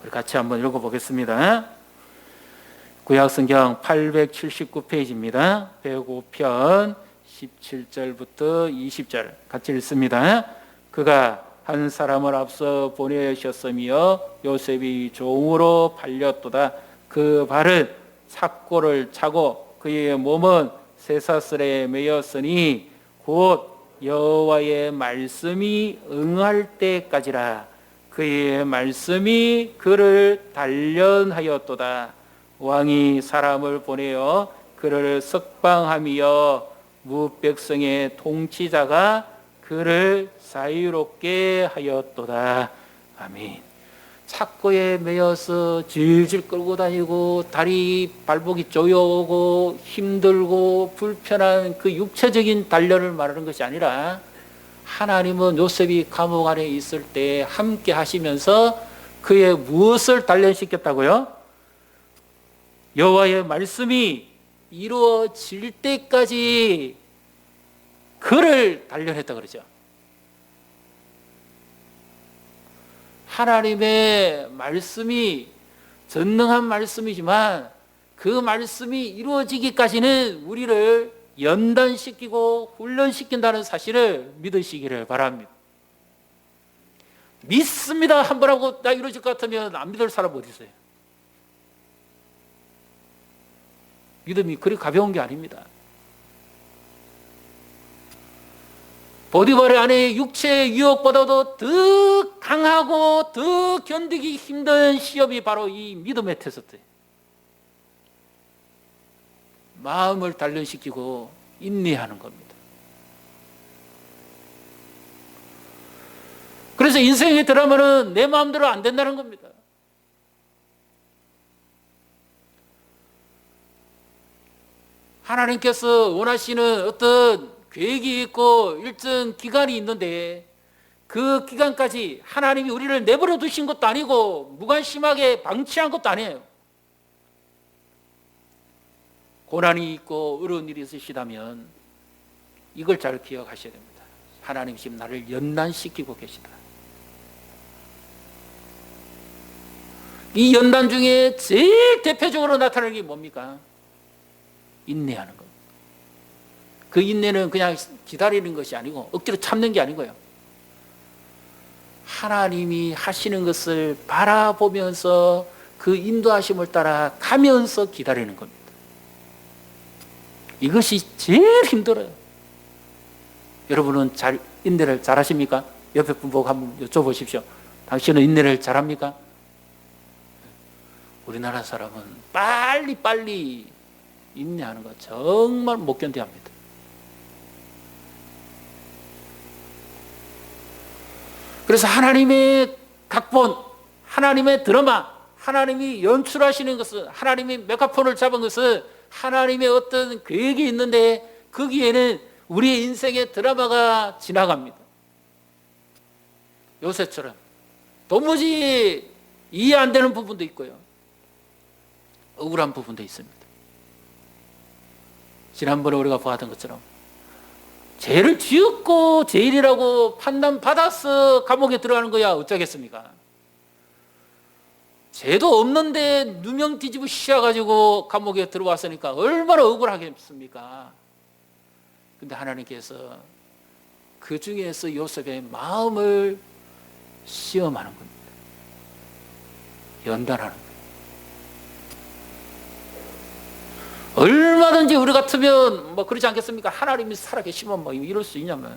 우리 같이 한번 읽어보겠습니다. 구약 성경 879페이지입니다. 105편 17절부터 20절 같이 읽습니다. 그가 한 사람을 앞서 보내셨으며 요셉이 종으로 팔렸도다. 그 발은 삭고를 차고 그의 몸은 쇠사슬에 매였으니 곧 여호와의 말씀이 응할 때까지라. 그의 말씀이 그를 단련하였도다. 왕이 사람을 보내어 그를 석방하며 무백성의 통치자가 그를 자유롭게 하였도다. 아멘. 착고에 매여서 질질 끌고 다니고 다리 발목이 조여오고 힘들고 불편한 그 육체적인 단련을 말하는 것이 아니라 하나님은 요셉이 감옥 안에 있을 때 함께 하시면서 그의 무엇을 단련시켰다고요? 여호와의 말씀이 이루어질 때까지 그를 단련했다 그러죠. 하나님의 말씀이 전능한 말씀이지만 그 말씀이 이루어지기까지는 우리를 연단시키고 훈련시킨다는 사실을 믿으시기를 바랍니다. 믿습니다 한 번 하고 나 이루어질 것 같으면 안 믿을 사람 어디 있어요? 믿음이 그리 가벼운 게 아닙니다. 보디발의 아내의 육체의 유혹보다도 더 강하고 더 견디기 힘든 시험이 바로 이 믿음의 테스트예요. 마음을 단련시키고 인내하는 겁니다. 그래서 인생의 드라마는 내 마음대로 안 된다는 겁니다. 하나님께서 원하시는 어떤 계획이 있고 일정 기간이 있는데 그 기간까지 하나님이 우리를 내버려 두신 것도 아니고 무관심하게 방치한 것도 아니에요. 고난이 있고 어려운 일이 있으시다면 이걸 잘 기억하셔야 됩니다. 하나님 지금 나를 연단시키고 계시다. 이 연단 중에 제일 대표적으로 나타나는 게 뭡니까? 인내하는 겁니다. 그 인내는 그냥 기다리는 것이 아니고 억지로 참는 게 아니고요. 하나님이 하시는 것을 바라보면서 그 인도하심을 따라 가면서 기다리는 겁니다. 이것이 제일 힘들어요. 여러분은 인내를 잘하십니까? 옆에 분 보고 한번 여쭤보십시오. 당신은 인내를 잘합니까? 우리나라 사람은 빨리 인내하는 거 정말 못 견뎌합니다. 그래서 하나님의 각본, 하나님의 드라마, 하나님이 연출하시는 것은, 하나님이 메가폰을 잡은 것은 하나님의 어떤 계획이 있는데 거기에는 우리의 인생의 드라마가 지나갑니다. 요새처럼 도무지 이해 안 되는 부분도 있고요. 억울한 부분도 있습니다. 지난번에 우리가 보았던 것처럼 죄를 지었고 죄인이라고 판단받아서 감옥에 들어가는 거야 어쩌겠습니까? 죄도 없는데 누명 뒤집어 씌워가지고 감옥에 들어왔으니까 얼마나 억울하겠습니까? 근데 하나님께서 그 중에서 요셉의 마음을 시험하는 겁니다. 연단하는 겁니다. 얼마든지 우리 같으면 뭐 그러지 않겠습니까? 하나님이 살아계시면 뭐 이럴 수 있냐면.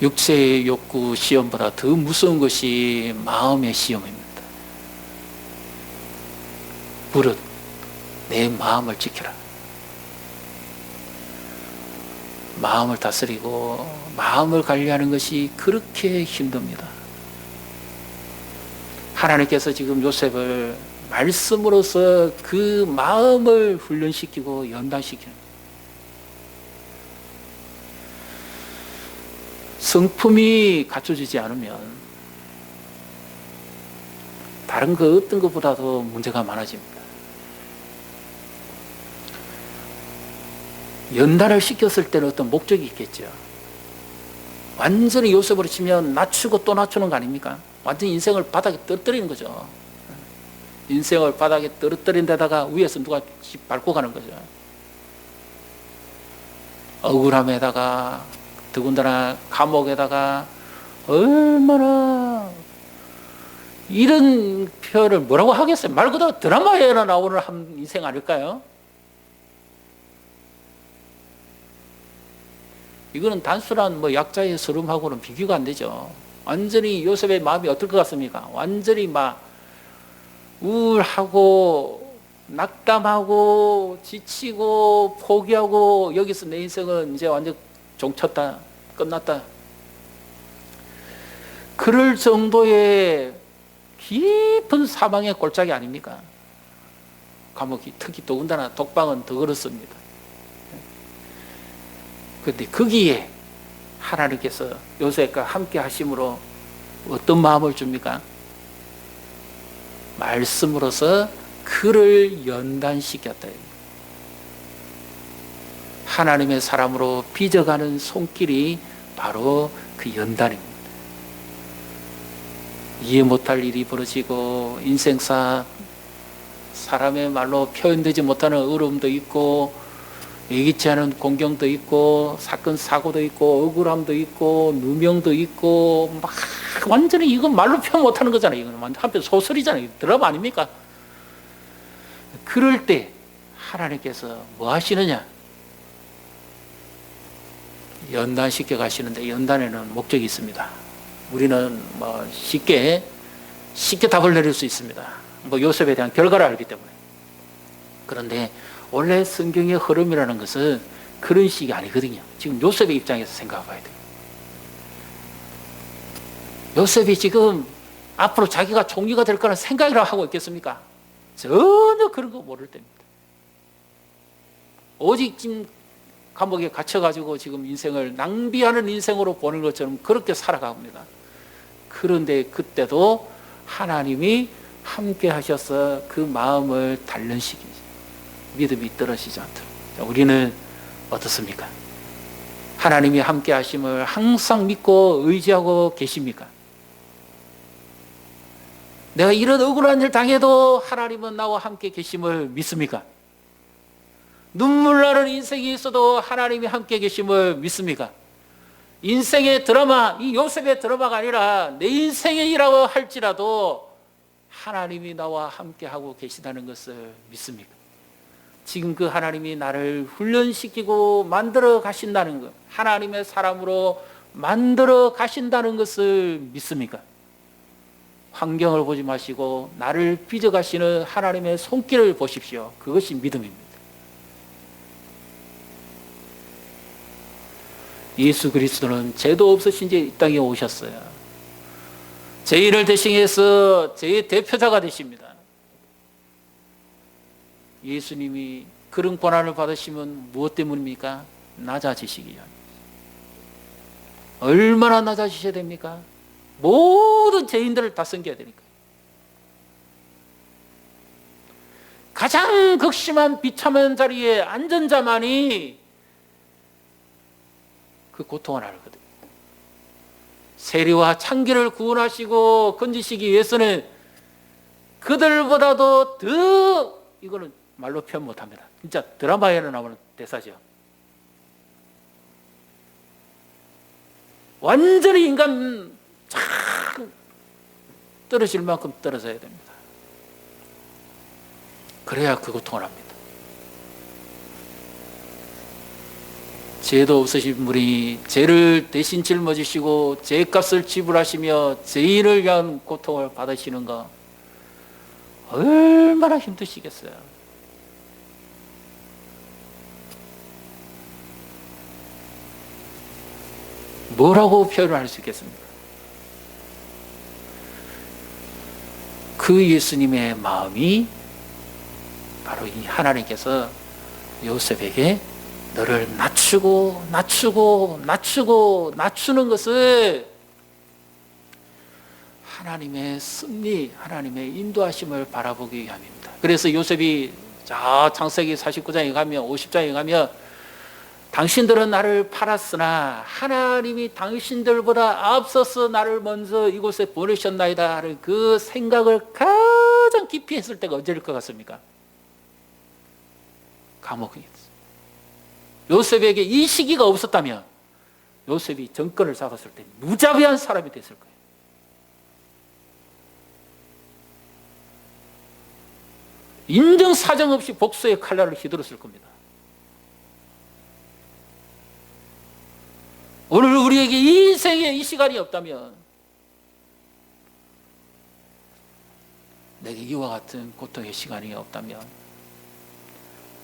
육체의 욕구 시험보다 더 무서운 것이 마음의 시험입니다. 무릇 내 마음을 지켜라. 마음을 다스리고 마음을 관리하는 것이 그렇게 힘듭니다. 하나님께서 지금 요셉을 말씀으로써 그 마음을 훈련시키고 연단시키는, 성품이 갖춰지지 않으면 다른 그 어떤 것보다도 문제가 많아집니다. 연단을 시켰을 때는 어떤 목적이 있겠죠. 완전히 요셉으로 치면 낮추고 또 낮추는 거 아닙니까? 완전히 인생을 바닥에 떨어뜨리는 거죠. 인생을 바닥에 떨어뜨린 데다가 위에서 누가 밟고 가는 거죠. 억울함에다가 더군다나 감옥에다가 얼마나 이런 표현을 뭐라고 하겠어요? 말 그대로 드라마에나 나오는 한 인생 아닐까요? 이거는 단순한 뭐 약자의 서름하고는 비교가 안 되죠. 완전히 요셉의 마음이 어떨 것 같습니까? 완전히 막 우울하고 낙담하고 지치고 포기하고 여기서 내 인생은 이제 완전 종쳤다, 끝났다. 그럴 정도의 깊은 사망의 골짜기 아닙니까? 감옥이, 특히 더군다나 독방은 더 그렇습니다. 그런데 거기에 하나님께서 요셉과 함께 하심으로 어떤 마음을 줍니까? 말씀으로서 그를 연단시켰다. 하나님의 사람으로 빚어가는 손길이 바로 그 연단입니다. 이해 못할 일이 벌어지고 인생사 사람의 말로 표현되지 못하는 어려움도 있고 예기치 않은 공경도 있고 사건 사고도 있고 억울함도 있고 누명도 있고 막 완전히 이건 말로 표현 못하는 거잖아요. 이건 한편 소설이잖아요. 드라마 아닙니까? 그럴 때 하나님께서 뭐 하시느냐? 연단시켜 가시는데 연단에는 목적이 있습니다. 우리는 뭐 쉽게 답을 내릴 수 있습니다. 뭐 요셉에 대한 결과를 알기 때문에. 그런데 원래 성경의 흐름이라는 것은 그런 식이 아니거든요. 지금 요셉의 입장에서 생각해 봐야 돼요. 요셉이 지금 앞으로 자기가 총리가 될 거라는 생각이라고 하고 있겠습니까? 전혀 그런 거 모를 때입니다. 오직 지금 감옥에 갇혀가지고 지금 인생을 낭비하는 인생으로 보는 것처럼 그렇게 살아갑니다. 그런데 그때도 하나님이 함께 하셔서 그 마음을 단련시키죠. 믿음이 떨어지지 않도록. 우리는 어떻습니까? 하나님이 함께 하심을 항상 믿고 의지하고 계십니까? 내가 이런 억울한 일 당해도 하나님은 나와 함께 계심을 믿습니까? 눈물 나는 인생이 있어도 하나님이 함께 계심을 믿습니까? 인생의 드라마, 이 요셉의 드라마가 아니라 내 인생이라고 할지라도 하나님이 나와 함께 하고 계시다는 것을 믿습니까? 지금 그 하나님이 나를 훈련시키고 만들어 가신다는 것, 하나님의 사람으로 만들어 가신다는 것을 믿습니까? 환경을 보지 마시고 나를 빚어 가시는 하나님의 손길을 보십시오. 그것이 믿음입니다. 예수 그리스도는 죄도 없으신 지 이 땅에 오셨어요. 죄인을 대신해서 죄의 대표자가 되십니다. 예수님이 그런 고난을 받으시면 무엇 때문입니까? 낮아지시기 위함. 얼마나 낮아지셔야 됩니까? 모든 죄인들을 다 섬겨야 되니까. 가장 극심한 비참한 자리에 앉은 자만이 그 고통을 알거든요. 세리와 창기를 구원하시고 건지시기 위해서는 그들보다도 더, 이거는 말로 표현 못합니다. 진짜 드라마에는 나오는 대사죠. 완전히 인간 떨어질 만큼 떨어져야 됩니다. 그래야 그 고통을 합니다. 죄도 없으신 분이 죄를 대신 짊어지시고 죄값을 지불하시며 죄인을 위한 고통을 받으시는 거 얼마나 힘드시겠어요. 뭐라고 표현을 할 수 있겠습니까? 그 예수님의 마음이 바로 이 하나님께서 요셉에게 너를 낮추고 낮추는 것을 하나님의 섭리, 하나님의 인도하심을 바라보기 위함입니다. 그래서 요셉이 창세기 49장에 가면 50장에 가면 당신들은 나를 팔았으나 하나님이 당신들보다 앞서서 나를 먼저 이곳에 보내셨나이다 하는 그 생각을 가장 깊이 했을 때가 언제일 것 같습니까? 감옥이었어요. 요셉에게 이 시기가 없었다면 요셉이 정권을 잡았을 때 무자비한 사람이 됐을 거예요. 인정사정 없이 복수의 칼날을 휘두르실 겁니다. 오늘 우리에게 이 인생에 이 시간이 없다면 내게 이와 같은 고통의 시간이 없다면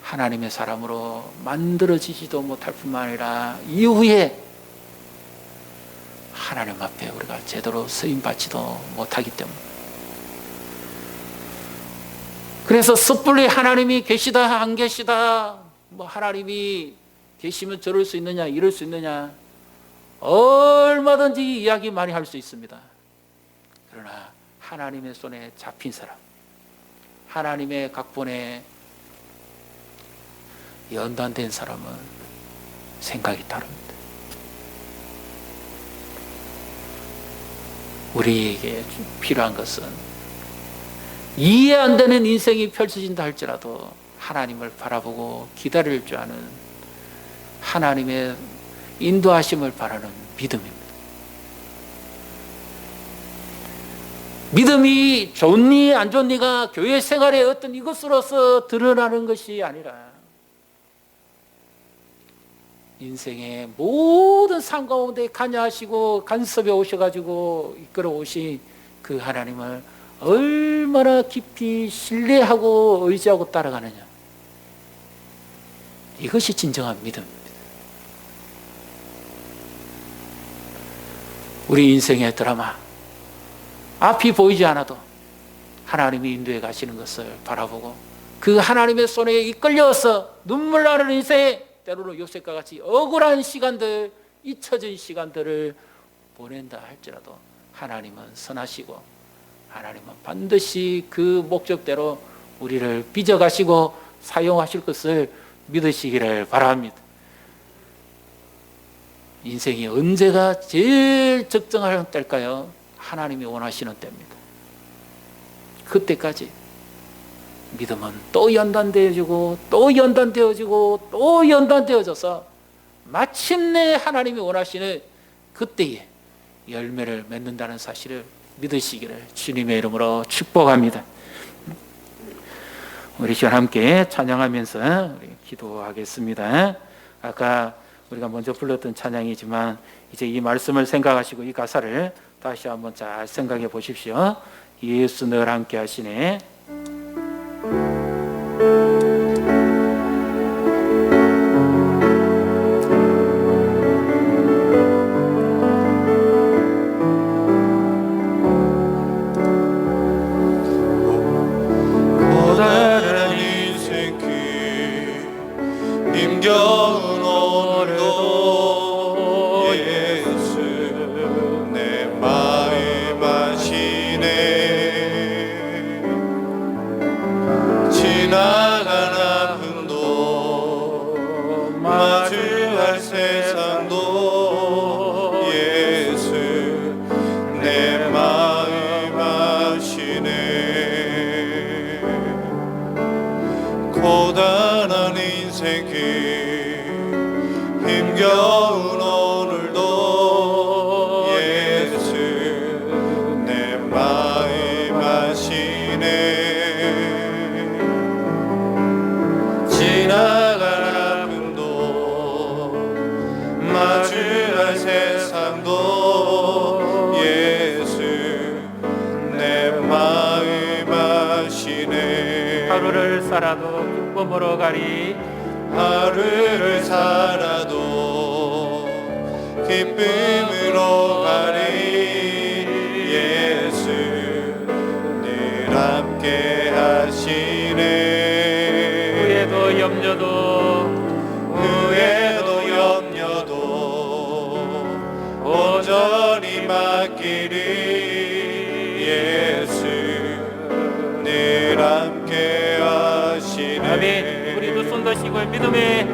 하나님의 사람으로 만들어지지도 못할 뿐만 아니라 이후에 하나님 앞에 우리가 제대로 쓰임받지도 못하기 때문에, 그래서 섣불리 하나님이 계시다 안 계시다, 하나님이 계시면 저럴 수 있느냐 이럴 수 있느냐 얼마든지 이야기 많이 할 수 있습니다. 그러나 하나님의 손에 잡힌 사람, 하나님의 각본에 연단된 사람은 생각이 다릅니다. 우리에게 필요한 것은 이해 안 되는 인생이 펼쳐진다 할지라도 하나님을 바라보고 기다릴 줄 아는 하나님의 인도하심을 바라는 믿음입니다. 믿음이 좋니 안 좋니가 교회 생활의 어떤 이것으로서 드러나는 것이 아니라 인생의 모든 삶 가운데 관여하시고 간섭에 오셔가지고 이끌어 오신 그 하나님을 얼마나 깊이 신뢰하고 의지하고 따라가느냐, 이것이 진정한 믿음입니다. 우리 인생의 드라마, 앞이 보이지 않아도 하나님이 인도해 가시는 것을 바라보고 그 하나님의 손에 이끌려서 눈물 나는 인생에 때로는 요셉과 같이 억울한 시간들, 잊혀진 시간들을 보낸다 할지라도 하나님은 선하시고 하나님은 반드시 그 목적대로 우리를 빚어가시고 사용하실 것을 믿으시기를 바랍니다. 인생이 언제가 제일 적정한 때일까요? 하나님이 원하시는 때입니다. 그때까지 믿음은 또 연단되어지고 또 연단되어지고 또 연단되어져서 마침내 하나님이 원하시는 그때에 열매를 맺는다는 사실을 믿으시기를 주님의 이름으로 축복합니다. 우리 시간 함께 찬양하면서 우리 기도하겠습니다. 아까 우리가 먼저 불렀던 찬양이지만 이제 이 말씀을 생각하시고 이 가사를 다시 한번 잘 생각해 보십시오. 예수 늘 함께 하시네. 힘겨운 오늘도 예수 내 마음 아시네. 지나간 아픔도 마주할 세상도 예수 내 마음 아시네. 고단한 인생길 힘겨운 오늘도 예수 내 마음 아시네. 지나간 아픔도 마주할 세상도 예수 내 마음 아시네. 하루를 살아도 기쁨으로 가리. 하루를 살아도 기쁨으로 가리. 예수 늘 염려도 후회도 염려도 온전히 맡기리. 예수 늘 함께 하시네. 아멘. 우리 두 손 드시고 믿음의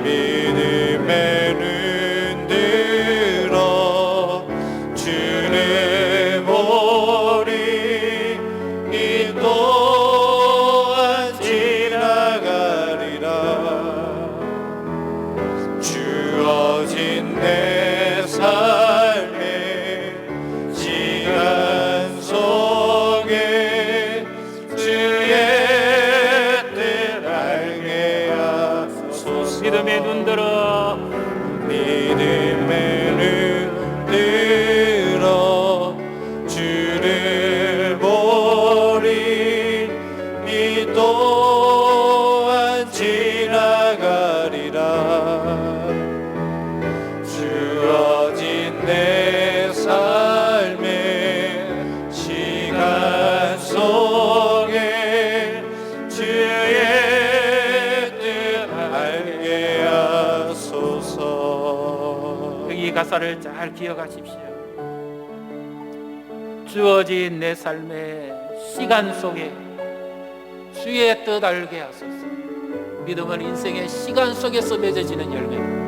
눈 들어 주를 보리. 이 또한 지나가리라. 주어진 내 삶의 시간 속에 주의 뜻 알게 하소서. 믿음의 눈 들어 믿음의 눈 들어 주를 보리. 이 또한 지나가리라. 주어진 내 삶의 시간 속에 주의 뜻 알게 하소서. 여기 가사를 잘 기억하십시오. 주어진 내 삶의 시간 속에 주의 뜻 알게 하소서. 믿음은 인생의 시간 속에서 맺어지는 열매입니다.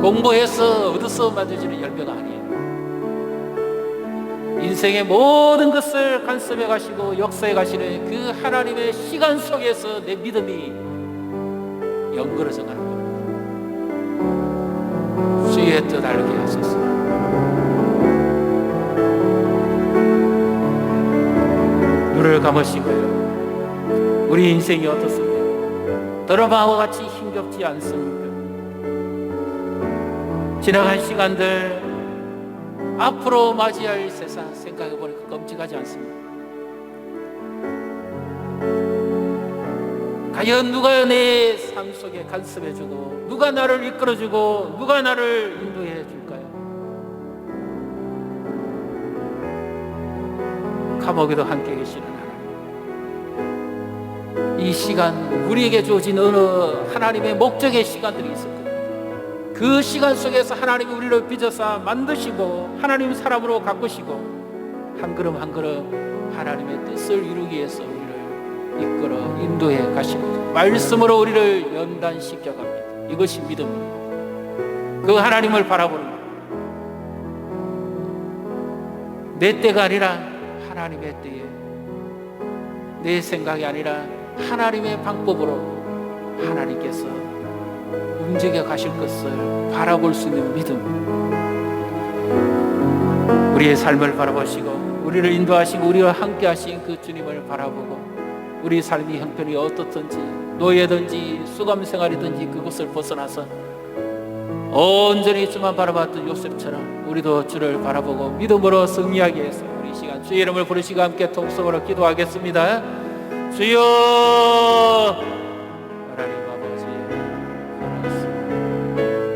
공부해서 얻어서 맺어지는 열매가 아니에요. 인생의 모든 것을 간섭해 가시고 역사해 가시는 그 하나님의 시간 속에서 내 믿음이 연결해져 가는 겁니다. 주의 뜻 알게 하소서. 눈을 감으시고요. 우리 인생이 어떻습니까? 드라마와 같이 힘겹지 않습니까? 지나간 시간들, 앞으로 맞이할 세상 생각해 보니까 끔찍하지 않습니까? 과연 누가 내 삶 속에 간섭해주고, 누가 나를 이끌어주고, 누가 나를 인도해 줄까요? 감옥에도 함께 계시는 하나님, 이 시간 우리에게 주어진 어느 하나님의 목적의 시간들이 있을 겁니다. 그 시간 속에서 하나님이 우리를 빚어서 만드시고 하나님 사람으로 가꾸시고 한 걸음 한 걸음 하나님의 뜻을 이루기 위해서 우리를 이끌어 인도해 가십니다. 말씀으로 우리를 연단시켜 갑니다. 이것이 믿음입니다. 그 하나님을 바라보는 것. 내 때가 아니라 하나님의 때에, 내 생각이 아니라 하나님의 방법으로 하나님께서 움직여 가실 것을 바라볼 수 있는 믿음. 우리의 삶을 바라보시고 우리를 인도하시고 우리와 함께 하신 그 주님을 바라보고 우리 삶의 형편이 어떻든지 노예든지 수감생활이든지 그것을 벗어나서 온전히 주만 바라봤던 요셉처럼 우리도 주를 바라보고 믿음으로 승리하기 위해서 우리 시간 주의 이름을 부르시고 함께 통성으로 기도하겠습니다. 주여, 하나님 아버지,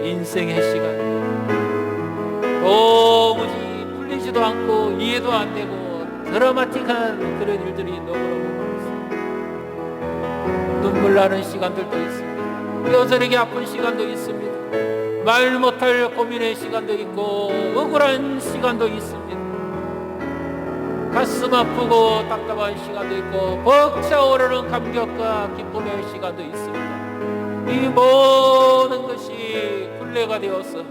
인생의 시간 도무지 풀리지도 않고 이해도 안 되고 드라마틱한 그런 일들이 너무너무 많습니다. 눈물 나는 시간들도 있습니다. 뼈저리게 아픈 시간도 있습니다. 말 못할 고민의 시간도 있고 억울한 시간도 있습니다. 가슴 아프고 답답한 시간도 있고 벅차오르는 감격과 기쁨의 시간도 있습니다. 이 모든 것이 굴레가 되어서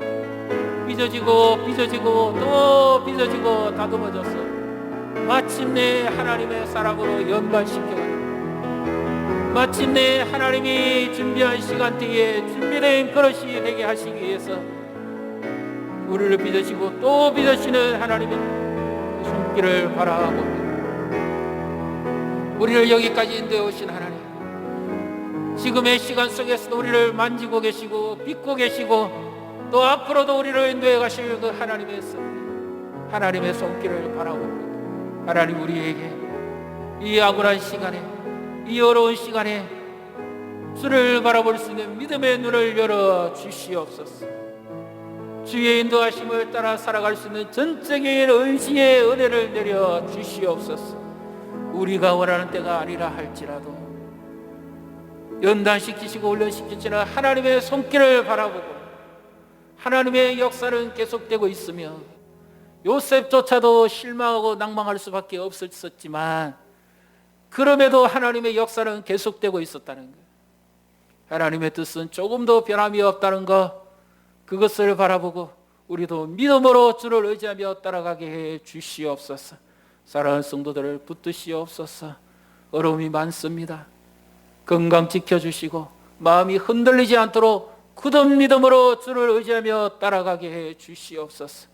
빚어지고 또 빚어지고 다듬어져서 마침내 하나님의 사랑으로 연관시켜가는, 마침내 하나님이 준비한 시간대에 준비된 그릇이 되게 하시기 위해서 우리를 빚으시고 또 빚으시는 하나님의 손길을 바라보고 우리를 여기까지 인도해 오신 하나님, 지금의 시간 속에서도 우리를 만지고 계시고 빚고 계시고 또 앞으로도 우리를 인도해 가실 그 하나님의 손길을 바라봅니다. 하나님, 우리에게 이 악울한 시간에, 이 어려운 시간에 주를 바라볼 수 있는 믿음의 눈을 열어 주시옵소서. 주의 인도하심을 따라 살아갈 수 있는 전적인 의지의 은혜를 내려 주시옵소서. 우리가 원하는 때가 아니라 할지라도 연단시키시고 훈련시키시는 하나님의 손길을 바라보고 하나님의 역사는 계속되고 있으며 요셉조차도 실망하고 낭망할 수밖에 없었지만 그럼에도 하나님의 역사는 계속되고 있었다는 것, 하나님의 뜻은 조금도 변함이 없다는 것, 그것을 바라보고 우리도 믿음으로 주를 의지하며 따라가게 해 주시옵소서. 사랑하는 성도들을 붙드시옵소서. 어려움이 많습니다. 건강 지켜주시고 마음이 흔들리지 않도록 굳은 믿음으로 주를 의지하며 따라가게 해 주시옵소서.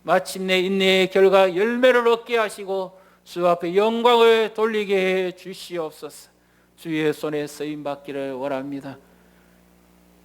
마침내 인내의 결과 열매를 얻게 하시고 주 앞에 영광을 돌리게 해 주시옵소서. 주의 손에 쓰임받기를 원합니다.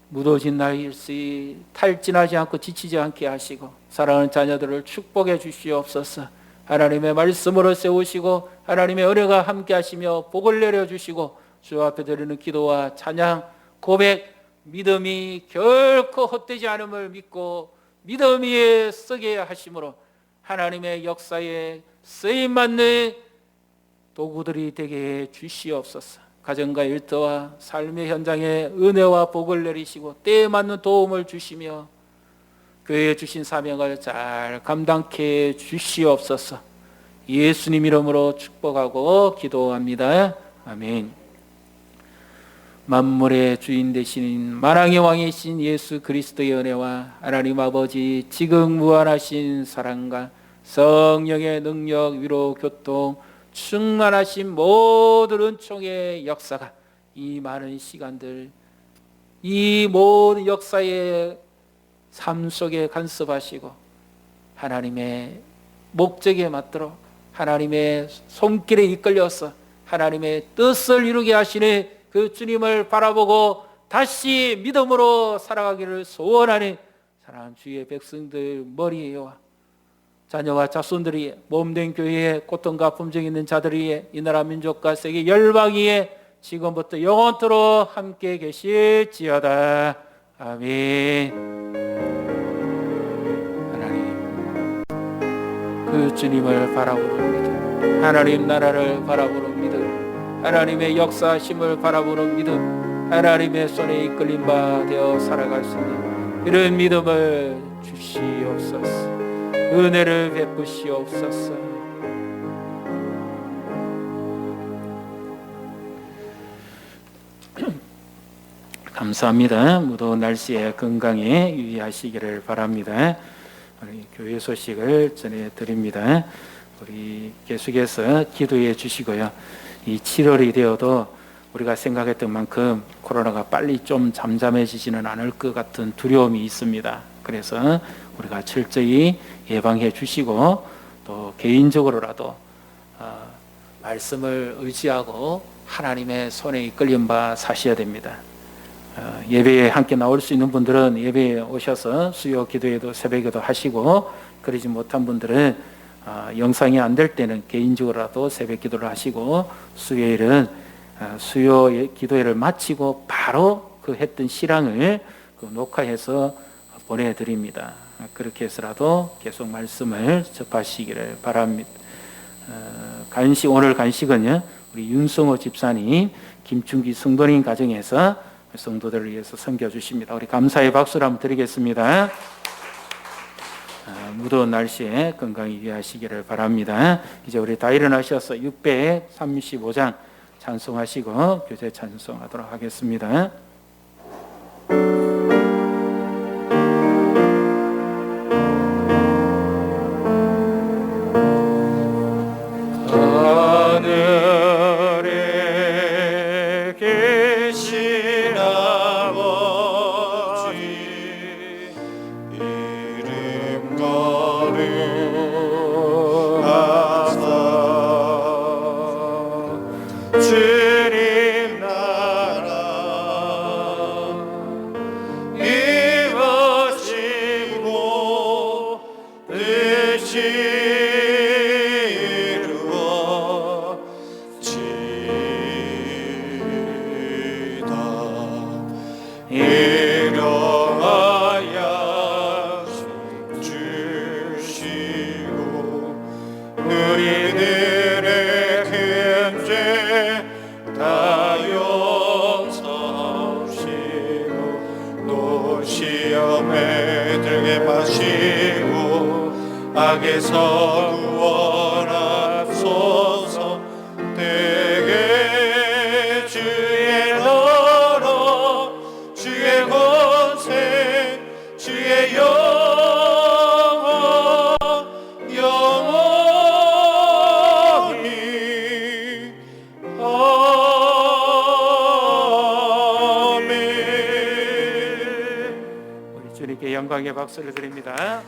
무뎌진 나일시 탈진하지 않고 지치지 않게 하시고 사랑하는 자녀들을 축복해 주시옵소서. 하나님의 말씀으로 세우시고 하나님의 은혜가 함께 하시며 복을 내려주시고 주 앞에 드리는 기도와 찬양, 고백, 믿음이 결코 헛되지 않음을 믿고 믿음 위에 서게 하심으로 하나님의 역사에 쓰임받는 도구들이 되게 해 주시옵소서. 가정과 일터와 삶의 현장에 은혜와 복을 내리시고 때에 맞는 도움을 주시며 교회에 주신 사명을 잘 감당케 주시옵소서. 예수님 이름으로 축복하고 기도합니다. 아멘. 만물의 주인 되시는 만왕의 왕이신 예수 그리스도의 은혜와 하나님 아버지 지극 무한하신 사랑과 성령의 능력, 위로, 교통, 충만하신 모든 은총의 역사가 이 많은 시간들, 이 모든 역사의 삶 속에 간섭하시고 하나님의 목적에 맞도록 하나님의 손길에 이끌려서 하나님의 뜻을 이루게 하시는 그 주님을 바라보고 다시 믿음으로 살아가기를 소원하는 사랑하는 주의 백성들 머리에와 자녀와 자손들이 몸된 교회에 고통과 품정이 있는 자들이 이 나라 민족과 세계 열방위에 지금부터 영원토록 함께 계실지어다. 아멘. 하나님, 그 주님을 바라보는 믿음, 하나님 나라를 바라보는 믿음, 하나님의 역사심을 바라보는 믿음, 하나님의 손에 이끌린 바 되어 살아갈 수 있는 이런 믿음을 주시옵소서. 은혜를 베푸시옵소서. 감사합니다. 무더운 날씨에 건강에 유의하시기를 바랍니다. 우리 교회 소식을 전해드립니다. 우리 계속해서 기도해 주시고요. 이 7월이 되어도 우리가 생각했던 만큼 코로나가 빨리 좀 잠잠해지지는 않을 것 같은 두려움이 있습니다. 그래서 우리가 철저히 예방해 주시고 또 개인적으로라도 말씀을 의지하고 하나님의 손에 이끌린 바 사셔야 됩니다. 예배에 함께 나올 수 있는 분들은 예배에 오셔서 수요 기도에도 새벽에도 하시고, 그러지 못한 분들은 영상이 안 될 때는 개인적으로라도 새벽 기도를 하시고 수요일은 수요 기도회를 마치고 바로 그 했던 실황을 녹화해서 보내드립니다. 그렇게 해서라도 계속 말씀을 접하시기를 바랍니다. 오늘 간식은요, 우리 윤성호 집사님, 김충기 성도님 가정에서 성도들을 위해서 섬겨주십니다. 우리 감사의 박수를 한번 드리겠습니다. 무더운 날씨에 건강히 유의하시기를 바랍니다. 이제 우리 다 일어나셔서 635장 찬송하시고 교제 찬송하도록 하겠습니다. 하늘에 계신 아버지 이름 거룩하사 주님 나라 마시고 악에서 구원하소서. 내게 주의 너로 주의 권세 주의 영원히 아멘. 우리 주님께 영광의 박수를 드립니다.